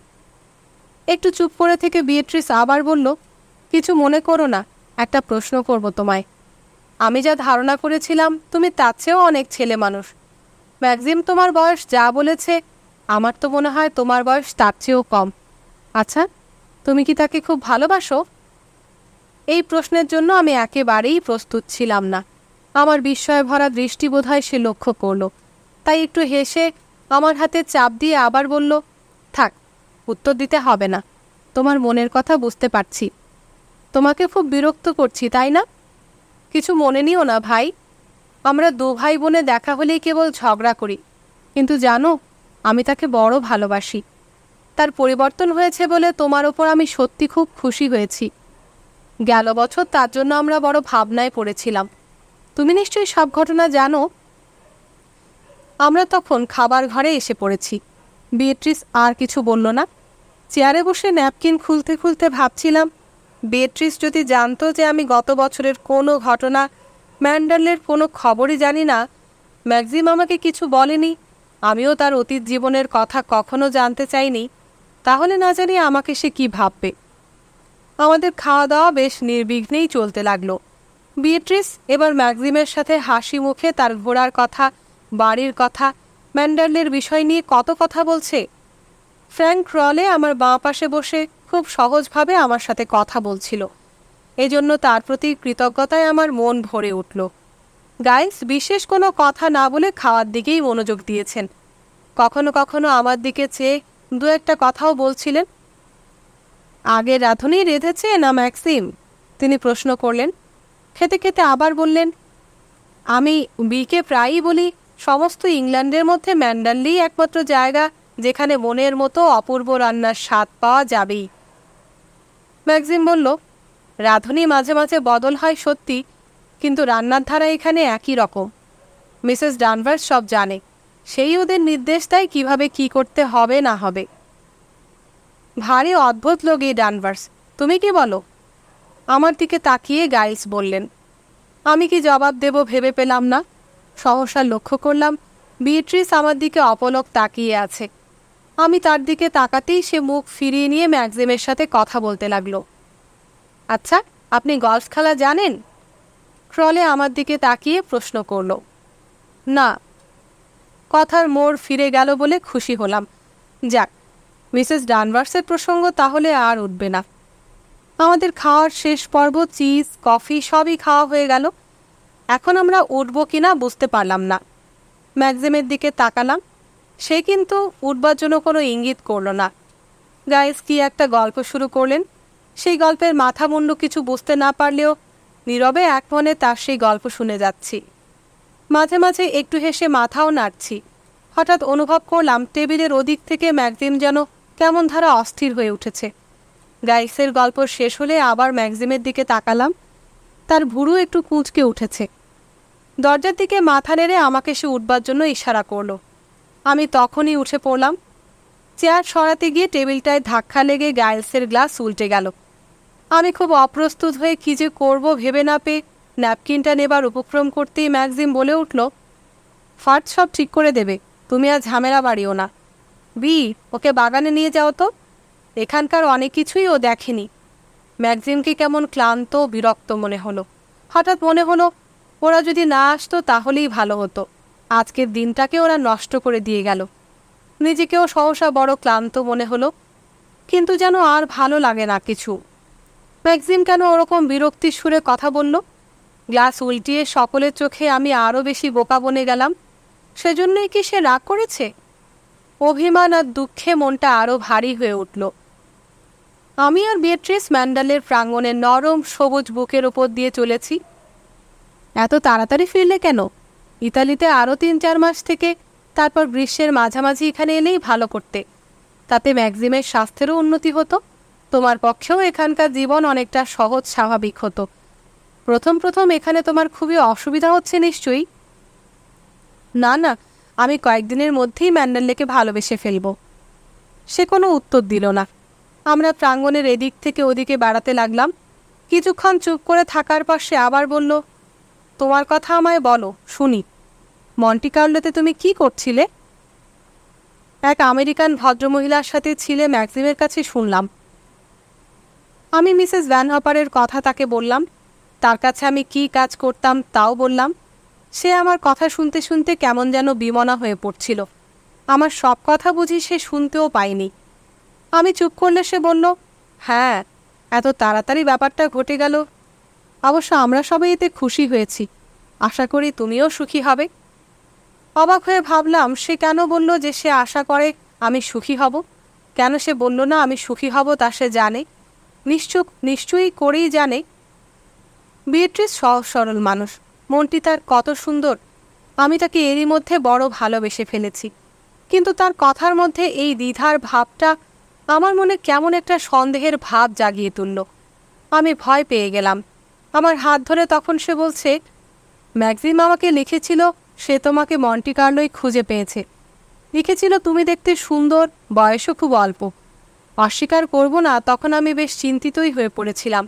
একটু চুপ করে থেকে বিয়েট্রিস আবার বলল, কিছু মনে করো না, একটা প্রশ্ন করব তোমায়। আমি যা ধারণা করেছিলাম তুমি তার চেয়েও অনেক ছেলে মানুষ। ম্যাক্সিম তোমার বয়স যা বলেছে, আমার তো মনে হয় তোমার বয়স তার চেয়েও কম। আচ্ছা, তুমি কি তাকে খুব ভালোবাসো? এই প্রশ্নের জন্য আমি একেবারেই প্রস্তুত ছিলাম না। আমার বিস্ময়ে ভরা দৃষ্টি বোধহয় সে লক্ষ্য করল, তাই একটু হেসে আমার হাতে চাপ দিয়ে আবার বলল, থাক, উত্তর দিতে হবে না, তোমার মনের কথা বুঝতে পারছি। তোমাকে খুব বিরক্ত করছি, তাই না? কিছু মনে নিও না ভাই, আমরা দু ভাই বোনে দেখা হলেই কেবল ঝগড়া করি, কিন্তু জানো, আমি তাকে বড় ভালোবাসি। তার পরিবর্তন হয়েছে বলে তোমার ওপর আমি সত্যি খুব খুশি হয়েছি। গেল বছর তার জন্য আমরা বড় ভাবনায় পড়েছিলাম, তুমি নিশ্চয়ই সব ঘটনা জানো। আমরা তখন খাবার ঘরে এসে পড়েছি। বিয়েট্রিস আর কিছু বলল না। চেয়ারে বসে ন্যাপকিন খুলতে খুলতে ভাবছিলাম, বিয়েট্রিস যদি জানতো যে আমি গত বছরের কোনো ঘটনা, ম্যান্ডালের কোনো খবরই জানি না, ম্যাক্সিম আমাকে কিছু বলেনি, আমিও তার অতীত জীবনের কথা কখনো জানতে চাইনি, তাহলে না জানি আমাকে সে কি ভাববে। আমাদের খাওয়া দাওয়া বেশ নির্বিঘ্নেই চলতে লাগলো। বিয়েট্রিস এবার ম্যাক্সিমের সাথে হাসি মুখে তার ঘোড়ার কথা, বাড়ির কথা, ম্যান্ডালের বিষয় নিয়ে কত কথা বলছে। ফ্র্যাঙ্ক রলে আমার বাঁ পাশে বসে খুব সহজভাবে আমার সাথে কথা বলছিল। এজন্য তার প্রতি কৃতজ্ঞতায় আমার মন ভরে উঠল। গাইস বিশেষ কোনো কথা না বলে খাওয়ার দিকেই মনোযোগ দিয়েছেন। কখনো কখনো আমার দিকে চেয়ে দু একটা কথাও বলছিলেন। আগে রাঁধুনি রেঁধেছে না ম্যাক্সিম? তিনি প্রশ্ন করলেন। খেতে খেতে আবার বললেন, আমি বিকে প্রায়ই বলি সমস্ত ইংল্যান্ডের মধ্যে ম্যান্ডারলেই একমাত্র জায়গা যেখানে মনের মতো অপূর্ব রান্নার স্বাদ পাওয়া যাবেই। ম্যাক্সিম বলল, রাঁধুনি মাঝে মাঝে বদল হয় সত্যি, কিন্তু রান্নার ধারা এখানে একই রকম। মিসেস ডানভার্স সব জানে, সেই ওদের নির্দেশ দেয় কীভাবে কী করতে হবে না হবে। ভারী অদ্ভুত লোক এই ডানভার্স, তুমি কি বলো? আমার দিকে তাকিয়ে গাইলস বললেন। আমি কি জবাব দেব ভেবে পেলাম না। সহসা লক্ষ্য করলাম বিয়েট্রিস আমার দিকে অপলক তাকিয়ে আছে। আমি তার দিকে তাকাতেই সে মুখ ফিরিয়ে নিয়ে ম্যাক্সিমের সাথে কথা বলতে লাগলো। আচ্ছা, আপনি গলফ খেলা জানেন? ক্রলে আমার দিকে তাকিয়ে প্রশ্ন করল। না। কথার মোড় ফিরে গেল বলে খুশি হলাম। যাক, মিসেস ডানভার্সের প্রসঙ্গ তাহলে আর উঠবে না। আমাদের খাওয়ার শেষ পর্ব, চিজ কফি সবই খাওয়া হয়ে গেল। এখন আমরা উঠব কিনা বুঝতে পারলাম না। ম্যাক্সিমের দিকে তাকালাম, সে কিন্তু উঠবার জন্য কোনো ইঙ্গিত করল না। গাইস কি একটা গল্প শুরু করলেন। সেই গল্পের মাথা মুন্ডু কিছু বুঝতে না পারলেও নীরবে এক মনে তার সেই গল্প শুনে যাচ্ছি। মাঝে মাঝে একটু হেসে মাথাও নাড়ছি। হঠাৎ অনুভব করলাম টেবিলের ওদিক থেকে ম্যাক্সিম যেন কেমন ধারা অস্থির হয়ে উঠেছে। গাইসের গল্প শেষ হলে আবার ম্যাক্সিমের দিকে তাকালাম। তার ভুরু একটু কুঁচকে উঠেছে। দরজার দিকে মাথা নেড়ে আমাকে সে উঠবার জন্য ইশারা করল। আমি তখনই উঠে পড়লাম। চেয়ার সরাতে গিয়ে টেবিলটায় ধাক্কা লেগে গাইলসের গ্লাস উল্টে গেল। আমি খুব অপ্রস্তুত হয়ে কী যে করবো ভেবে না পেয়ে ন্যাপকিনটা নেবার উপক্রম করতেই ম্যাক্সিম বলে উঠল, ফার্স্ট সব ঠিক করে দেবে, তুমি আর ঝামেলা বাড়িও না। বি, ওকে বাগানে নিয়ে যাও তো। এখানকার অনেক কিছুই ও দেখেনি। ম্যাক্সিমকে কেমন ক্লান্ত বিরক্ত মনে হলো। হঠাৎ মনে হলো ওরা যদি না আসতো তাহলেই ভালো হতো। আজকের দিনটাকে ওরা নষ্ট করে দিয়ে গেল। নিজেকেও সহসা বড় ক্লান্ত মনে হলো, কিন্তু যেন আর ভালো লাগে না কিছু। ম্যাক্সিম কেন ওরকম বিরক্তির সুরে কথা বলল? গ্লাস উল্টিয়ে সকলের চোখে আমি আরও বেশি বোকা বনে গেলাম। সেজন্যই কি সে রাগ করেছে? অভিমান আর দুঃখে মনটা আরও ভারী হয়ে উঠল। আমি আর বিয়েট্রিস ম্যান্ডালের প্রাঙ্গণের নরম সবুজ বুকের ওপর দিয়ে চলেছি। এত তাড়াতাড়ি ফিরলে কেন? ইতালিতে আরও 3-4 মাস থেকে তারপর গ্রীষ্মের মাঝামাঝি এখানে এলেই ভালো করতে। তাতে ম্যাক্সিমের স্বাস্থ্যেরও উন্নতি হতো। তোমার পক্ষেও এখানকার জীবন অনেকটা সহজ স্বাভাবিক হতো। প্রথম প্রথম এখানে তোমার খুবই অসুবিধা হচ্ছে নিশ্চয়ই? না না, আমি কয়েকদিনের মধ্যেই ম্যান্ডালেকে ভালোবেসে ফেলব। সে কোনো উত্তর দিল না। আমরা প্রাঙ্গণের এদিক থেকে ওদিকে বেড়াতে লাগলাম। কিছুক্ষণ চুপ করে থাকার পর সে আবার বলল, তোমার কথা আমায় বলো, শুনি। মন্টি কার্লোতে তুমি কি করছিলে? এক আমেরিকান ভদ্রমহিলার সাথে ছিলে ম্যাক্সিমের কাছে শুনলাম। আমি মিসেস ভ্যান হপারের কথা তাকে বললাম। তার কাছে আমি কি কাজ করতাম তাও বললাম। সে আমার কথা শুনতে শুনতে কেমন যেন বিমনা হয়ে পড়ছিল। আমার সব কথা বুঝি সে শুনতেও পায়নি। আমি চুপ করলে সে বলল, হ্যাঁ, এত তাড়াতাড়ি ব্যাপারটা ঘটে গেল। অবশ্য আমরা সবাই এতে খুশি হয়েছি। আশা করি তুমিও সুখী হবে। অবাক হয়ে ভাবলাম সে কেন বলল যে সে আশা করে আমি সুখী হব। কেন সে বলল না আমি সুখী হব তা সে জানে? নিশ্চয়ই করেই জানে। বিয়েট্রিস সহজ সরল মানুষ, মনটি তার কত সুন্দর। আমি তাকে এরই মধ্যে বড় ভালোবেসে ফেলেছি। কিন্তু তার কথার মধ্যে এই দ্বিধার ভাবটা আমার মনে কেমন একটা সন্দেহের ভাব জাগিয়ে তুলল। আমি ভয় পেয়ে গেলাম। আমার হাত ধরে তখন সে বলছে, ম্যাক্সিম আমাকে লিখেছিল সে তোমাকে মন্টি কার্লোয় খুঁজে পেয়েছে। লিখেছিল তুমি দেখতে সুন্দর, বয়সও খুব অল্প। অস্বীকার করব না, তখন আমি বেশ চিন্তিতই হয়ে পড়েছিলাম।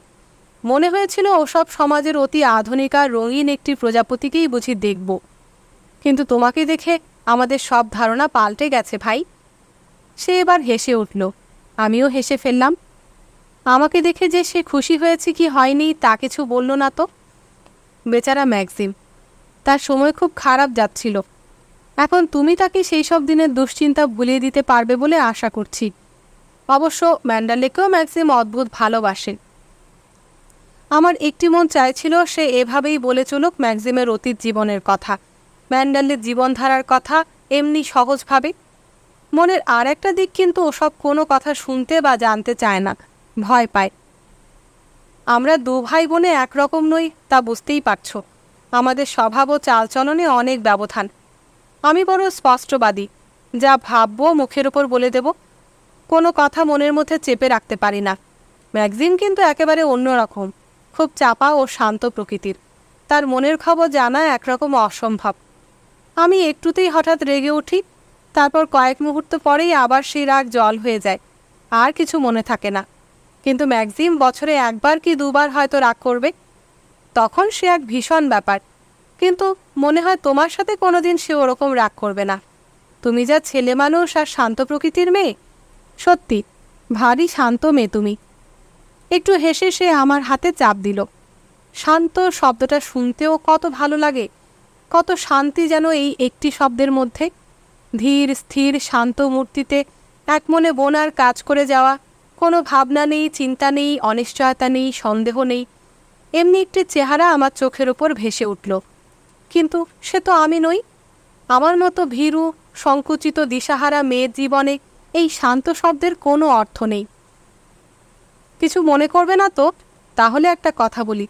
মনে হয়েছিল ওসব সমাজের অতি আধুনিক আর রঙিন একটি প্রজাপতিকেই বুঝি দেখব। কিন্তু তোমাকে দেখে আমাদের সব ধারণা পাল্টে গেছে ভাই। সে এবার হেসে উঠল। আমিও হেসে ফেললাম। আমাকে দেখে যে সে খুশি হয়েছে কি হয়নি তা কিছু বলল না তো। বেচারা ম্যাক্সিম, তার সময় খুব খারাপ যাচ্ছিল। এখন তুমি তাকে সেই সব দিনের দুশ্চিন্তা ভুলিয়ে দিতে পারবে বলে আশা করছি। অবশ্য ম্যান্ডালেকেও ম্যাক্সিম অদ্ভুত ভালোবাসেন। আমার একটি মন চাইছিল সে এভাবেই বলে চলুক ম্যাক্সিমের অতীত জীবনের কথা, ম্যান্ডালের জীবনধারার কথা, এমনি সহজভাবে। মনের আর একটা দিক কিন্তু ওসব কোনো কথা শুনতে বা জানতে চায় না, ভয় পায়। আমরা দু ভাই বোনে একরকম নই তা বুঝতেই পারছ। আমাদের স্বভাব ও চালচলনে অনেক ব্যবধান। আমি বড় স্পষ্টবাদী, যা ভাববো মুখের ওপর বলে দেব, কোনো কথা মনের মধ্যে চেপে রাখতে পারি না। ম্যাগজিম কিন্তু একেবারে অন্যরকম, খুব চাপা ও শান্ত প্রকৃতির। তার মনের খবর জানা একরকম অসম্ভব। আমি একটুতেই হঠাৎ রেগে উঠি, তারপর কয়েক মুহূর্ত পরেই আবার সেই রাগ জল হয়ে যায়, আর কিছু মনে থাকে না। কিন্তু ম্যাগজিম বছরে একবার কি দুবার হয়তো রাগ করবে, তখন সে এক ভীষণ ব্যাপার। কিন্তু মনে হয় তোমার সাথে কোনোদিন সে ওরকম রাগ করবে না। তুমি যা ছেলে মানুষ আর শান্ত প্রকৃতির মেয়ে, সত্যি ভারী শান্ত মেয়ে তুমি। একটু হেসে সে আমার হাতে চাপ দিল। শান্ত শব্দটা শুনতেও কত ভালো লাগে, কত শান্তি যেন এই একটি শব্দের মধ্যে। ধীর স্থির শান্ত মূর্তিতে এক মনে বোনার কাজ করে যাওয়া, কোনো ভাবনা নেই, চিন্তা নেই, অনিশ্চয়তা নেই, সন্দেহ নেই। এমনি একটি চেহারা আমার চোখের ওপর ভেসে উঠল। কিন্তু সে তো আমি নই। আমার মতো ভীরু সংকুচিত দিশাহারা মেয়ের জীবনে এই শান্ত শব্দের কোনো অর্থ নেই। কিছু মনে করবে না তো? তাহলে একটা কথা বলি,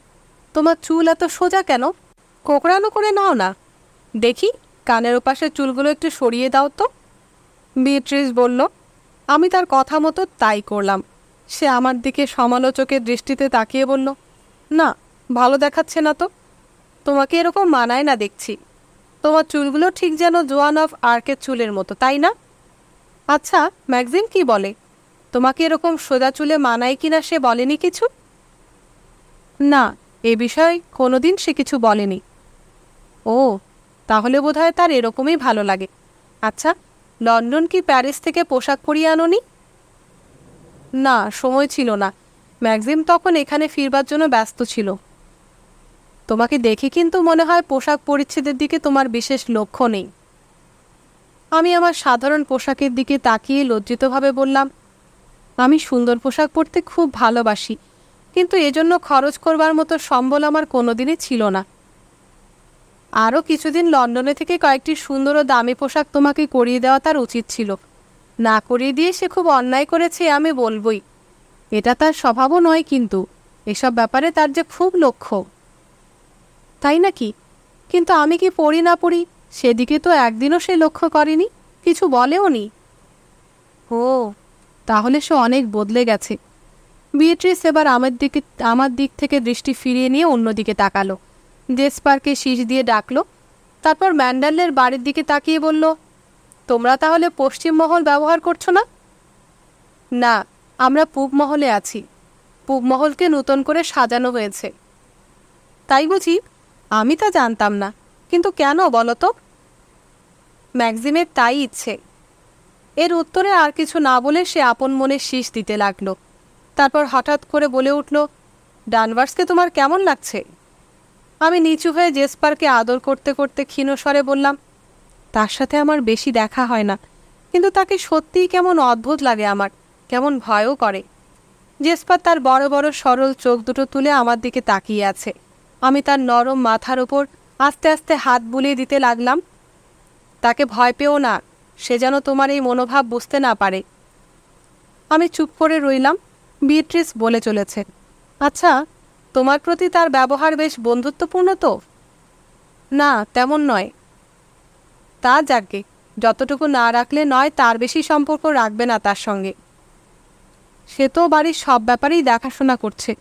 তোমার চুল এত সোজা কেন? কোঁকড়ানো করে নাও না। দেখি, কানের ওপাশের চুলগুলো একটু সরিয়ে দাও তো। বিয়েট্রিস বলল। আমি তার কথা মতো তাই করলাম। সে আমার দিকে সমালোচকের দৃষ্টিতে তাকিয়ে বলল, না, ভালো দেখাচ্ছে না তো। তোমাকে এরকম মানায় না দেখছি। তোমার চুলগুলো ঠিক যেন জোয়ান অফ আর্কের চুলের মতো, তাই না? আচ্ছা, ম্যাগজিম কি বলে? তোমাকে এরকম সোজা চুলে মানায় কিনা সে বলেনি কিছু? না, এ বিষয়ে কোনোদিন সে কিছু বলেনি। ও, তাহলে বোধহয় তার এরকমই ভালো লাগে। আচ্ছা, লন্ডন কি প্যারিস থেকে পোশাক পরিয়ে আনোনি? না, সময় ছিল না। ম্যাগজিম তখন এখানে ফিরবার জন্য ব্যস্ত ছিল। তোমাকে দেখে কিন্তু মনে হয় পোশাক পরিচ্ছেদের দিকে তোমার বিশেষ লক্ষ্য নেই। আমি আমার সাধারণ পোশাকের দিকে তাকিয়ে লজ্জিতভাবে বললাম, আমি সুন্দর পোশাক পরতে খুব ভালোবাসি, কিন্তু এজন্য খরচ করবার মতো সম্বল আমার কোনোদিনই ছিল না। আরও কিছুদিন লন্ডনে থেকে কয়েকটি সুন্দর ও দামি পোশাক তোমাকে করিয়ে দেওয়া তার উচিত ছিল। না করিয়ে দিয়ে সে খুব অন্যায় করেছে, আমি বলবই। এটা তার স্বভাবও নয়, কিন্তু এসব ব্যাপারে তার যে খুব লক্ষ্য। তাই নাকি? কিন্তু আমি কি পড়ি না পড়ি সেদিকে তো একদিনও সে লক্ষ্য করেনি, কিছু বলেও নি। ও, তাহলে সে অনেক বদলে গেছে। বিয়েট্রিস এবার আমার দিক থেকে দৃষ্টি ফিরিয়ে নিয়ে অন্যদিকে তাকালো। জেসপারকে শীষ দিয়ে ডাকলো। তারপর ম্যান্ডালের বাড়ির দিকে তাকিয়ে বলল, তোমরা তাহলে পশ্চিম মহল ব্যবহার করছো না? না, আমরা পূব মহলে আছি। পূব মহলকে নতুন করে সাজানো হয়েছে। তাই বুঝি? আমি তা জানতাম না। কিন্তু কেন বলো তো? ম্যাগজিমের তাই ইচ্ছে। এর উত্তরে আর কিছু না বলে সে আপন মনে শীষ দিতে লাগলো। তারপর হঠাৎ করে বলে উঠল, ডানভার্সকে তোমার কেমন লাগছে? আমি নিচু হয়ে জেসপারকে আদর করতে করতে ক্ষীণ স্বরে বললাম, তার সাথে আমার বেশি দেখা হয় না, কিন্তু তাকে সত্যিই কেমন অদ্ভুত লাগে আমার, কেমন ভয়ও করে। জেসপার তার বড় বড় সরল চোখ দুটো তুলে আমার দিকে তাকিয়ে আছে। আমি তার নরম মাথার ওপর আস্তে আস্তে হাত বুলিয়ে দিতে লাগলাম। তাকে ভয় পেও না, সে যেন তোমার এই মনোভাব বুঝতে না পারে। আমি চুপ করে রইলাম। বিয়েট্রিস বলে চলেছে, আচ্ছা, তোমার প্রতি তার ব্যবহার বেশ বন্ধুত্বপূর্ণ তো? না, তেমন নয়। তা যাকগে, যতটুকু না রাখলে নয় তার বেশি সম্পর্ক রাখবে না তার সঙ্গে। সে তো বাড়ির সব ব্যাপারেই দেখাশোনা করছে।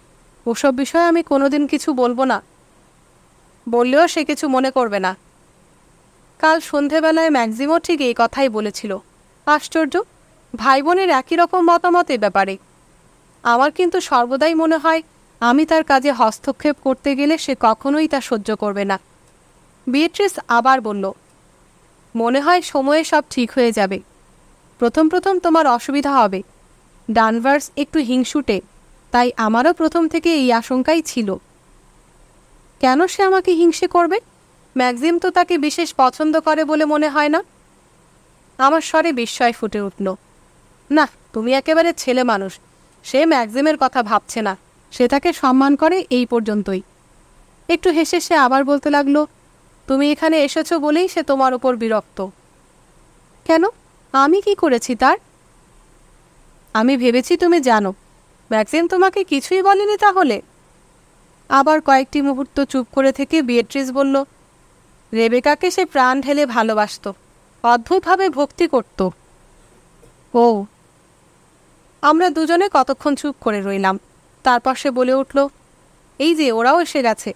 ওসব বিষয়ে আমি কোনোদিন কিছু বলবো না। বললেও সে কিছু মনে করবে না। কাল সন্ধেবেলায় ম্যাগজিমও ঠিক এই কথাই বলেছিল। আশ্চর্য, ভাই বোনের একই রকম মতামত এ ব্যাপারে। আমার কিন্তু সর্বদাই মনে হয় আমি তার কাজে হস্তক্ষেপ করতে গেলে সে কখনোই তা সহ্য করবে না। বিয়েট্রিস আবার বলল, মনে হয় সময়ে সব ঠিক হয়ে যাবে। প্রথম প্রথম তোমার অসুবিধা হবে। ডানভার্স একটু হিংসুটে, তাই আমারও প্রথম থেকে এই আশঙ্কাই ছিল। কেন সে আমাকে হিংসে করবে? ম্যাগজিম তো তাকে বিশেষ পছন্দ করে বলে মনে হয় না। আমার স্বরে বিস্ময় ফুটে উঠল। না, তুমি একেবারে ছেলে মানুষ। সে ম্যাগজিমের কথা ভাবছে না, সে তাকে সম্মান করে, এই পর্যন্তই। একটু হেসে সে আবার বলতে লাগলো, তুমি এখানে এসেছো বলেই সে তোমার ওপর বিরক্ত। কেন? আমি কি করেছি তার? আমি ভেবেছি তুমি জানো। ম্যাগজিম তোমাকে কিছুই বলেনি তাহলে? আবার কয়েকটি মুহূর্ত চুপ করে থেকে বিয়েট্রিস বলল, রেবেকাকে সে প্রাণ ঢেলে ভালোবাসত, অদ্ভুতভাবে ভক্তি করত। ও। আমরা দুজনে কতক্ষণ চুপ করে রইলাম। তারপর সে বলে উঠল, এই যে ওরাও এসে গেছে,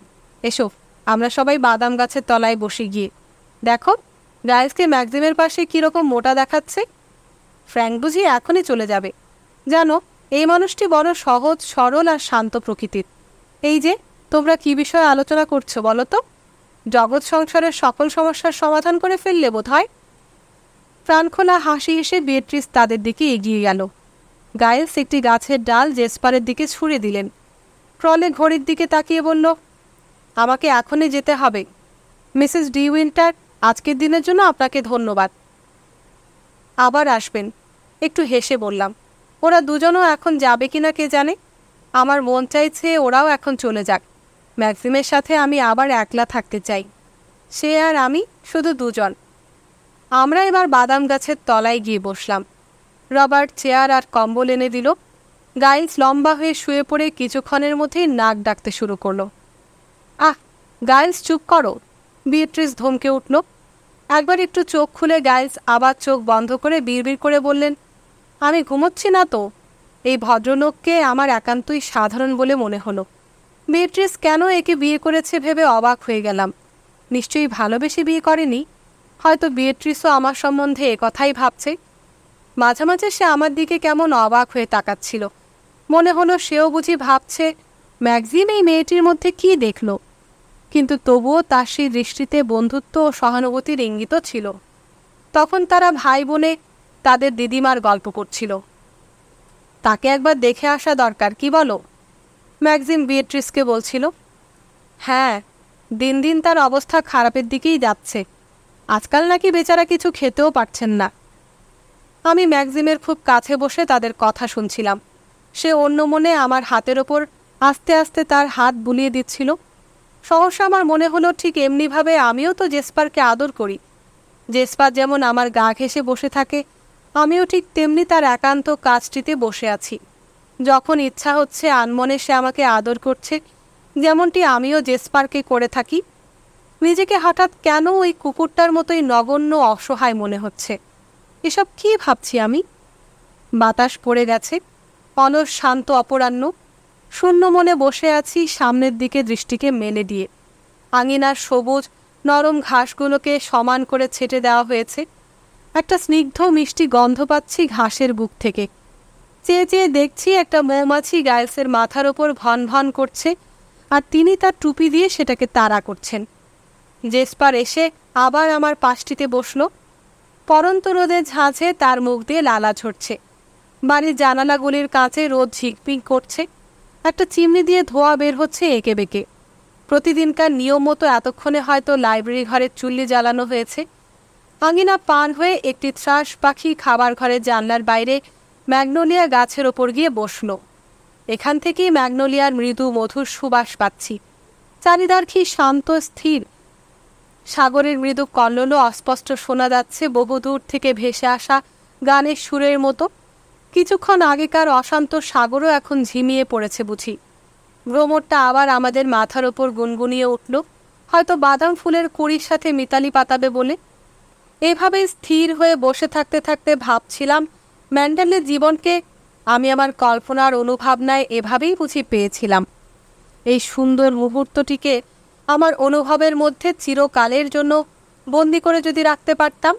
এসো আমরা সবাই বাদাম গাছের তলায় বসে গিয়ে দেখো গাইসকে ম্যাক্সিমের পাশে কীরকম মোটা দেখাচ্ছে। ফ্র্যাঙ্ক বুঝি এখনই চলে যাবে। জানো, এই মানুষটি বড় সহজ সরল আর শান্ত প্রকৃতির। এই যে তোমরা কি বিষয়ে আলোচনা করছো বলো তো? জগৎ সংসারের সকল সমস্যার সমাধান করে ফেললে বোধ হয়। প্রাণখোলা হাসি হেসে বিয়েট্রিস তাদের দিকে এগিয়ে গেল। গাইলস একটি গাছের ডাল জেসপারের দিকে ছুঁড়ে দিলেন। ক্রলে ঘড়ির দিকে তাকিয়ে বলল, আমাকে এখনই যেতে হবে। মিসেস ডি উইন্টার, আজকের দিনের জন্য আপনাকে ধন্যবাদ। আবার আসবেন। একটু হেসে বললাম, ওরা দুজনও এখন যাবে কিনা কে জানে। আমার মন চাইছে ওরাও এখন চলে যাক। ম্যাক্সিমের সাথে আমি আবার একলা থাকতে চাই। সে আর আমি শুধু দুজন। আমরা এবার বাদাম গাছের তলায় গিয়ে বসলাম। রবার্ট চেয়ার আর কম্বল এনে দিল। গাইলস লম্বা হয়ে শুয়ে পড়ে কিছুক্ষণের মধ্যেই নাক ডাকতে শুরু করলো। আহ, গাইলস চুপ করো, বিয়েট্রিস ধমকে উঠল। একবার একটু চোখ খুলে গাইলস আবার চোখ বন্ধ করে বিড়বিড় করে বললেন, আমি ঘুমোচ্ছি না তো। এই ভদ্রলোককে আমার একান্তই সাধারণ বলে মনে হলো। বিয়েট্রিস কেন একে বিয়ে করেছে ভেবে অবাক হয়ে গেলাম। নিশ্চয়ই ভালোবেসে বিয়ে করেনি। হয়তো বিয়েট্রিসও আমার সম্বন্ধে একথাই ভাবছে। মাঝে মাঝে সে আমার দিকে কেমন অবাক হয়ে তাকাচ্ছিল। মনে হলো সেও বুঝি ভাবছে ম্যাক্সিম এই মেয়েটির মধ্যে কী দেখল। কিন্তু তবুও তার সেই দৃষ্টিতে বন্ধুত্ব ও সহানুভূতির ইঙ্গিতও ছিল। তখন তারা ভাই বোনে তাদের দিদিমার গল্প করছিল। তাকে একবার দেখে আসা দরকার, কি বলো? ম্যাক্সিম বিয়েট্রিসকে বলছিল। হ্যাঁ, দিন দিন তার অবস্থা খারাপের দিকেই যাচ্ছে। আজকাল নাকি বেচারা কিছু খেতেও পারছেন না। আমি ম্যাক্সিমের খুব কাছে বসে তাদের কথা শুনছিলাম। সে অন্য মনে আমার হাতের ওপর আস্তে আস্তে তার হাত বুলিয়ে দিচ্ছিল। সহসা আমার মনে হলো ঠিক এমনিভাবে আমিও তো জেসপারকে আদর করি। জেসপার যেমন আমার গা ঘেঁষে বসে থাকে, আমিও ঠিক তেমনি তার একান্ত কাজটিতে বসে আছি। যখন ইচ্ছা হচ্ছে আনমনে সে আমাকে আদর করছে, যেমনটি আমিও জেসপারকে করে থাকি। নিজেকে হঠাৎ কেন ওই কুকুরটার মতোই নগণ্য অসহায় মনে হচ্ছে। এসব কী ভাবছি আমি? বাতাস পড়ে গেছে। অলস শান্ত অপরাহ্ন। শূন্য মনে বসে আছি সামনের দিকে দৃষ্টিকে মেলে দিয়ে। আঙিনার সবুজ নরম ঘাসগুলোকে সমান করে ছেটে দেওয়া হয়েছে। একটা স্নিগ্ধ মিষ্টি গন্ধ পাচ্ছি ঘাসের বুক থেকে। চেয়ে চেয়ে দেখছি একটা মৌমাছি গাইলসের মাথার ওপর ভন ভন করছে, আর তিনি তার টুপি দিয়ে সেটাকে তাড়া করছেন। জেসপার এসে আবার আমার পাশটিতে বসল। পরন্ত রোদের ঝাঁঝে তার মুখ দিয়ে লালা ঝরছে। বাড়ির জানালাগুলির কাছে রোদ ঝিকপিক করছে। একটা চিমনি দিয়ে ধোঁয়া বের হচ্ছে এঁকে বেঁকে। প্রতিদিনকার নিয়ম মতো এতক্ষণে হয়তো লাইব্রেরি ঘরের চুল্লি জ্বালানো হয়েছে। আঙিনা পার হয়ে একটি ত্রাস পাখি খাবার ঘরের জানলার বাইরে ম্যাগনোলিয়া গাছের ওপর গিয়ে বসল। এখান থেকেই ম্যাগনোলিয়ার মৃদু মধুর সুবাস পাচ্ছি। চারিদার কি শান্ত স্থির। সাগরের মৃদু কল্লোলও অস্পষ্ট শোনা যাচ্ছে বহুদূর থেকে ভেসে আসা গানের সুরের মতো। কিছুক্ষণ আগেকার অশান্ত সাগরও এখন ঝিমিয়ে পড়েছে বুঝি। ভ্রমরটা আবার আমাদের মাথার ওপর গুনগুনিয়ে উঠল, হয়তো বাদাম ফুলের কুড়ির সাথে মিতালি পাতাবে বলে। এভাবে স্থির হয়ে বসে থাকতে থাকতে ভাবছিলাম ম্যান্ডেলের জীবনকে আমি আমার কল্পনার অনুভাবনায় এভাবেই বুঝি পেয়েছিলাম। এই সুন্দর মুহূর্তটিকে আমার অনুভবের মধ্যে চিরকালের জন্য বন্দি করে যদি রাখতে পারতাম।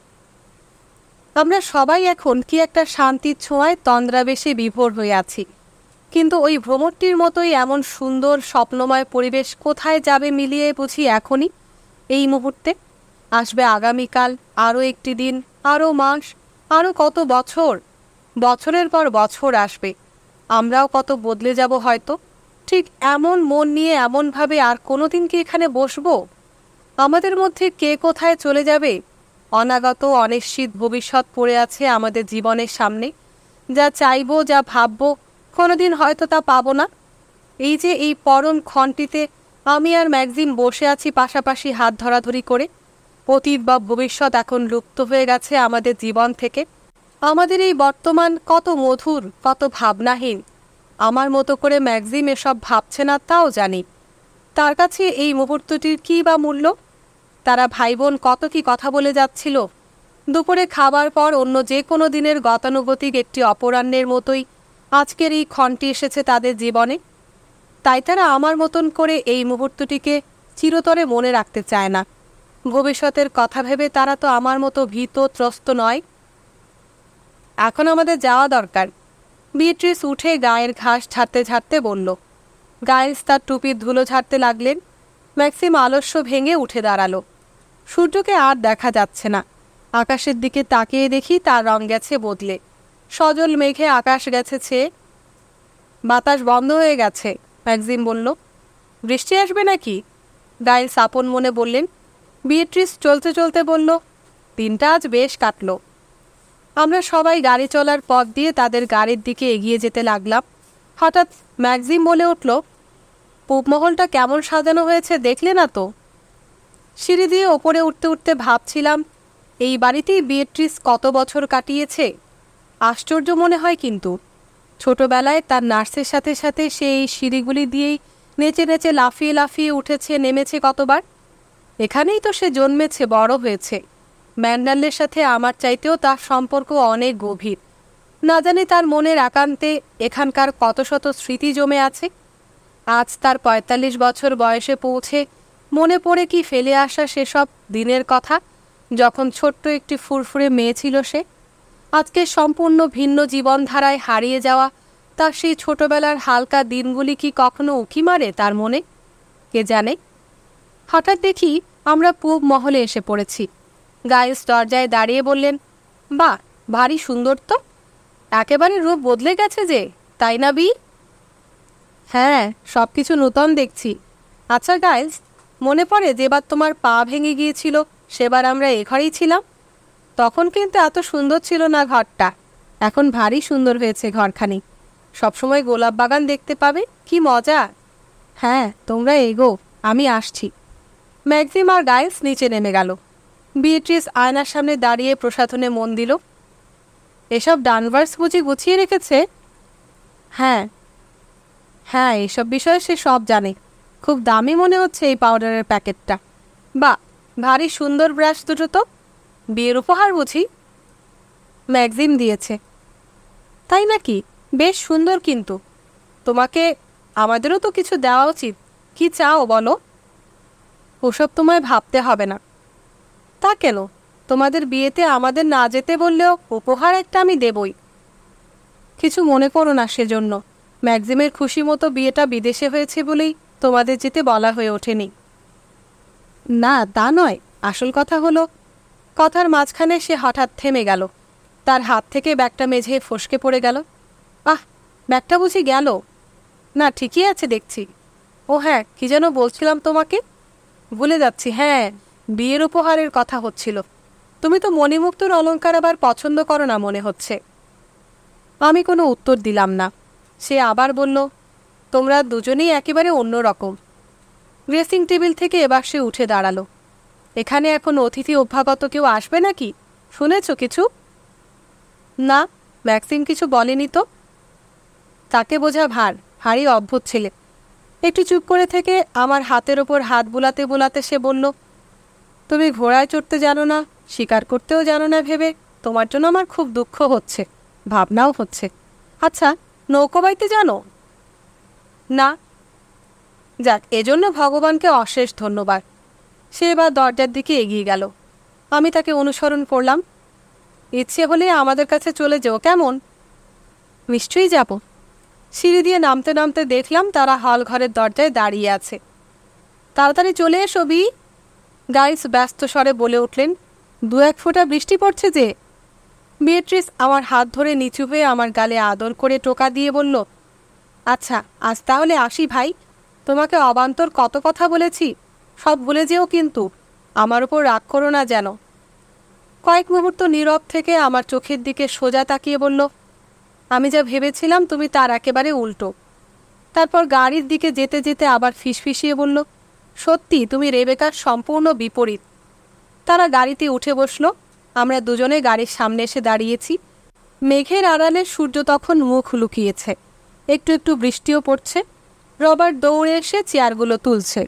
আমরা সবাই এখন কি একটা শান্তির ছোঁয়ায় তন্দ্রাবেশে বিভোর হয়ে আছি। কিন্তু ওই ভ্রমরটির মতোই এমন সুন্দর স্বপ্নময় পরিবেশ কোথায় যাবে মিলিয়ে বুঝি এখনই, এই মুহূর্তে। আসবে আগামীকাল, আরও একটি দিন, আরও মাস, আরও কত বছর। বছরের পর বছর আসবে। আমরাও কত বদলে যাব হয়তো। ঠিক এমন মন নিয়ে এমনভাবে আর কোনো দিন কি এখানে বসবো? আমাদের মধ্যে কে কোথায় চলে যাবে? অনাগত অনিশ্চিত ভবিষ্যৎ পড়ে আছে আমাদের জীবনের সামনে। যা চাইবো, যা ভাববো, কোনোদিন হয়তো তা পাবো না। এই যে এই পরম ক্ষণটিতে আমি আর ম্যাক্সিম বসে আছি পাশাপাশি হাত ধরাধরি করে। অতীত বা ভবিষ্যৎ এখন লুপ্ত হয়ে গেছে আমাদের জীবন থেকে। আমাদের এই বর্তমান কত মধুর, কত ভাবনাহীন। আমার মতো করে ম্যাক্সিম এসব ভাবছে না তাও জানি। তার কাছে এই মুহূর্তটির কী বা মূল্য? তারা ভাই বোন কত কি কথা বলে যাচ্ছিল। দুপুরে খাবার পর অন্য যে কোনো দিনের গতানুগতিক একটি অপরাহ্নের মতোই আজকের এই ক্ষণটি এসেছে তাদের জীবনে। তাই তারা আমার মতন করে এই মুহূর্তটিকে চিরতরে মনে রাখতে চায় না। ভবিষ্যতের কথা ভেবে তারা তো আমার মতো ভীত ত্রস্ত নয়। এখন আমাদের যাওয়া দরকার। বিয়েট্রিস উঠে গায়ের ঘাস ঝাড়তে ঝাড়তে বলল। গাইলস তার টুপির ধুলো ঝাড়তে লাগলেন। ম্যাক্সিম আলস্য ভেঙে উঠে দাঁড়ালো। সূর্যকে আর দেখা যাচ্ছে না। আকাশের দিকে তাকিয়ে দেখি তার রং গেছে বদলে। সজল মেঘে আকাশ গেছে ছেয়ে। বাতাস বন্ধ হয়ে গেছে, ম্যাক্সিম বলল। বৃষ্টি আসবে নাকি? গাইলস আপন মনে বললেন। বিয়েট্রিস চলতে চলতে বলল, দিনটা আজ বেশ কাটল। আমরা সবাই গাড়ি চলার পথ দিয়ে তাদের গাড়ির দিকে এগিয়ে যেতে লাগলাম। হঠাৎ ম্যাক্সিম বলে উঠল, পূবমহলটা কেমন সাজানো হয়েছে দেখলে না তো? সিঁড়ি দিয়ে ওপরে উঠতে উঠতে ভাবছিলাম, এই বাড়িতেই বিয়েট্রিস কত বছর কাটিয়েছে। আশ্চর্য মনে হয় কিন্তু ছোটবেলায় তার নার্সের সাথে সাথে সে এই সিঁড়িগুলি দিয়েই নেচে নেচে লাফিয়ে লাফিয়ে উঠেছে নেমেছে কতবার। এখানেই তো সে জন্মেছে, বড় হয়েছে। ম্যান্ডালের সাথে আমার চাইতেও তার সম্পর্ক অনেক গভীর। না জানি তার মনের একান্তে এখানকার কত শত স্মৃতি জমে আছে। আজ তার ৪৫ বছর বয়সে পৌঁছে মনে পড়ে কি ফেলে আসা সেসব দিনের কথা, যখন ছোট্ট একটি ফুরফুরে মেয়ে ছিল সে। আজকে সম্পূর্ণ ভিন্ন জীবনধারায় হারিয়ে যাওয়া তার সেই ছোটবেলার হালকা দিনগুলি কি কখনো উঁকি মারে তার মনে? কে জানে। হঠাৎ দেখি আমরা পূব মহলে এসে পড়েছি। গাইলস দরজায় দাঁড়িয়ে বললেন, বাহ, ভারী সুন্দর তো। একেবারে রূপ বদলে গেছে যে, তাই না বি? হ্যাঁ, সব কিছু নূতন দেখছি। আচ্ছা গাইলস, মনে পড়ে যেবার তোমার পা ভেঙে গিয়েছিল সেবার আমরা এ ঘরেই ছিলাম? তখন কিন্তু এত সুন্দর ছিল না ঘরটা। এখন ভারী সুন্দর হয়েছে ঘরখানি। সবসময় গোলাপ বাগান দেখতে পাবে, কি মজা। হ্যাঁ, তোমরা এগো, আমি আসছি। ম্যাক্সিম আর গাইলস নিচে নেমে গেল। বিয়েট্রিস আয়নার সামনে দাঁড়িয়ে প্রসাধনে মন দিল। এসব ডানভার্স বুঝি গুছিয়ে রেখেছে? হ্যাঁ হ্যাঁ, এসব বিষয়ে সে সব জানে। খুব দামি মনে হচ্ছে এই পাউডারের প্যাকেটটা। বা, ভারী সুন্দর ব্রাশ দুটো তো। বিয়ের উপহার বুঝি? ম্যাক্সিম দিয়েছে। তাই নাকি? বেশ সুন্দর কিন্তু। তোমাকে আমাদেরও তো কিছু দেওয়া উচিত। কি চাও বলো? ওসব তোমায় ভাবতে হবে না। তা কেন? তোমাদের বিয়েতে আমাদের না যেতে বললেও উপহার একটা আমি দেবই। কিছু মনে করো না সেজন্য। ম্যাক্সিমের খুশি মতো বিয়েটা বিদেশে হয়েছে বলেই তোমাদের যেতে বলা হয়ে ওঠেনি। না, তা নয়। আসল কথা হলো, কথার মাঝখানে সে হঠাৎ থেমে গেল। তার হাত থেকে ব্যাগটা মেঝে ফসকে পড়ে গেল। আহ, ব্যাগটা বুঝি গেল? না, ঠিকই আছে দেখছি। ও হ্যাঁ, কি যেন বলছিলাম তোমাকে, ভুলে যাচ্ছি। হ্যাঁ, বিয়ের উপহারের কথা হচ্ছিল। তুমি তো মণিমুক্তর অলঙ্কার আবার পছন্দ করো না মনে হচ্ছে। আমি কোনো উত্তর দিলাম না। সে আবার বলল, তোমরা দুজনেই একেবারে অন্য রকম। ড্রেসিং টেবিল থেকে এবার সে উঠে দাঁড়ালো। এখানে এখন অতিথি অভ্যাগত কেউ আসবে নাকি? শুনেছ কিছু? না, ম্যাক্সিম কিছু বলেনি তো। তাকে বোঝা ভারী অদ্ভুত ছেলে। একটু চুপ করে থেকে আমার হাতের ওপর হাত বুলাতে বুলাতে সে বলল, তুমি ঘোড়ায় চড়তে জানো না, শিকার করতেও জানো না ভেবে তোমার জন্য আমার খুব দুঃখ হচ্ছে, ভাবনাও হচ্ছে। আচ্ছা, নৌকো বাইতে জানো? না। যাক, এজন্য ভগবানকে অশেষ ধন্যবাদ। সে এবার দরজার দিকে এগিয়ে গেল। আমি তাকে অনুসরণ করলাম। ইচ্ছে হলে আমাদের কাছে চলে যেও, কেমন? নিশ্চয়ই যাব। সিঁড়ি দিয়ে নামতে নামতে দেখলাম তারা হল ঘরের দরজায় দাঁড়িয়ে আছে। তাড়াতাড়ি চলে এসো বি, গাইলস ব্যস্ত স্বরে বলে উঠলেন। ২-১ ফোঁটা বৃষ্টি পড়ছে যে। বিয়েট্রিস আমার হাত ধরে নিচু হয়ে আমার গালে আদর করে টোকা দিয়ে বলল, আচ্ছা, আজ তাহলে আসি ভাই। তোমাকে অবান্তর কত কথা বলেছি, সব ভুলে যেও কিন্তু। আমার ওপর রাগ করো না যেন। কয়েক মুহূর্ত নীরব থেকে আমার চোখের দিকে সোজা তাকিয়ে বলল, আমি যা ভেবেছিলাম তুমি তার একেবারে উল্টো। তারপর গাড়ির দিকে যেতে যেতে আবার ফিসফিসিয়ে বলল, সত্যি তুমি রেবেকার সম্পূর্ণ বিপরীত। তারা গাড়িতে উঠে বসল। আমরা দুজনে গাড়ির সামনে এসে দাঁড়িয়েছি। মেঘের আড়ালে সূর্য তখন মুখ লুকিয়েছে। একটু একটু বৃষ্টিও পড়ছে। রবার্ট দৌড়ে এসে চেয়ারগুলো তুলছে।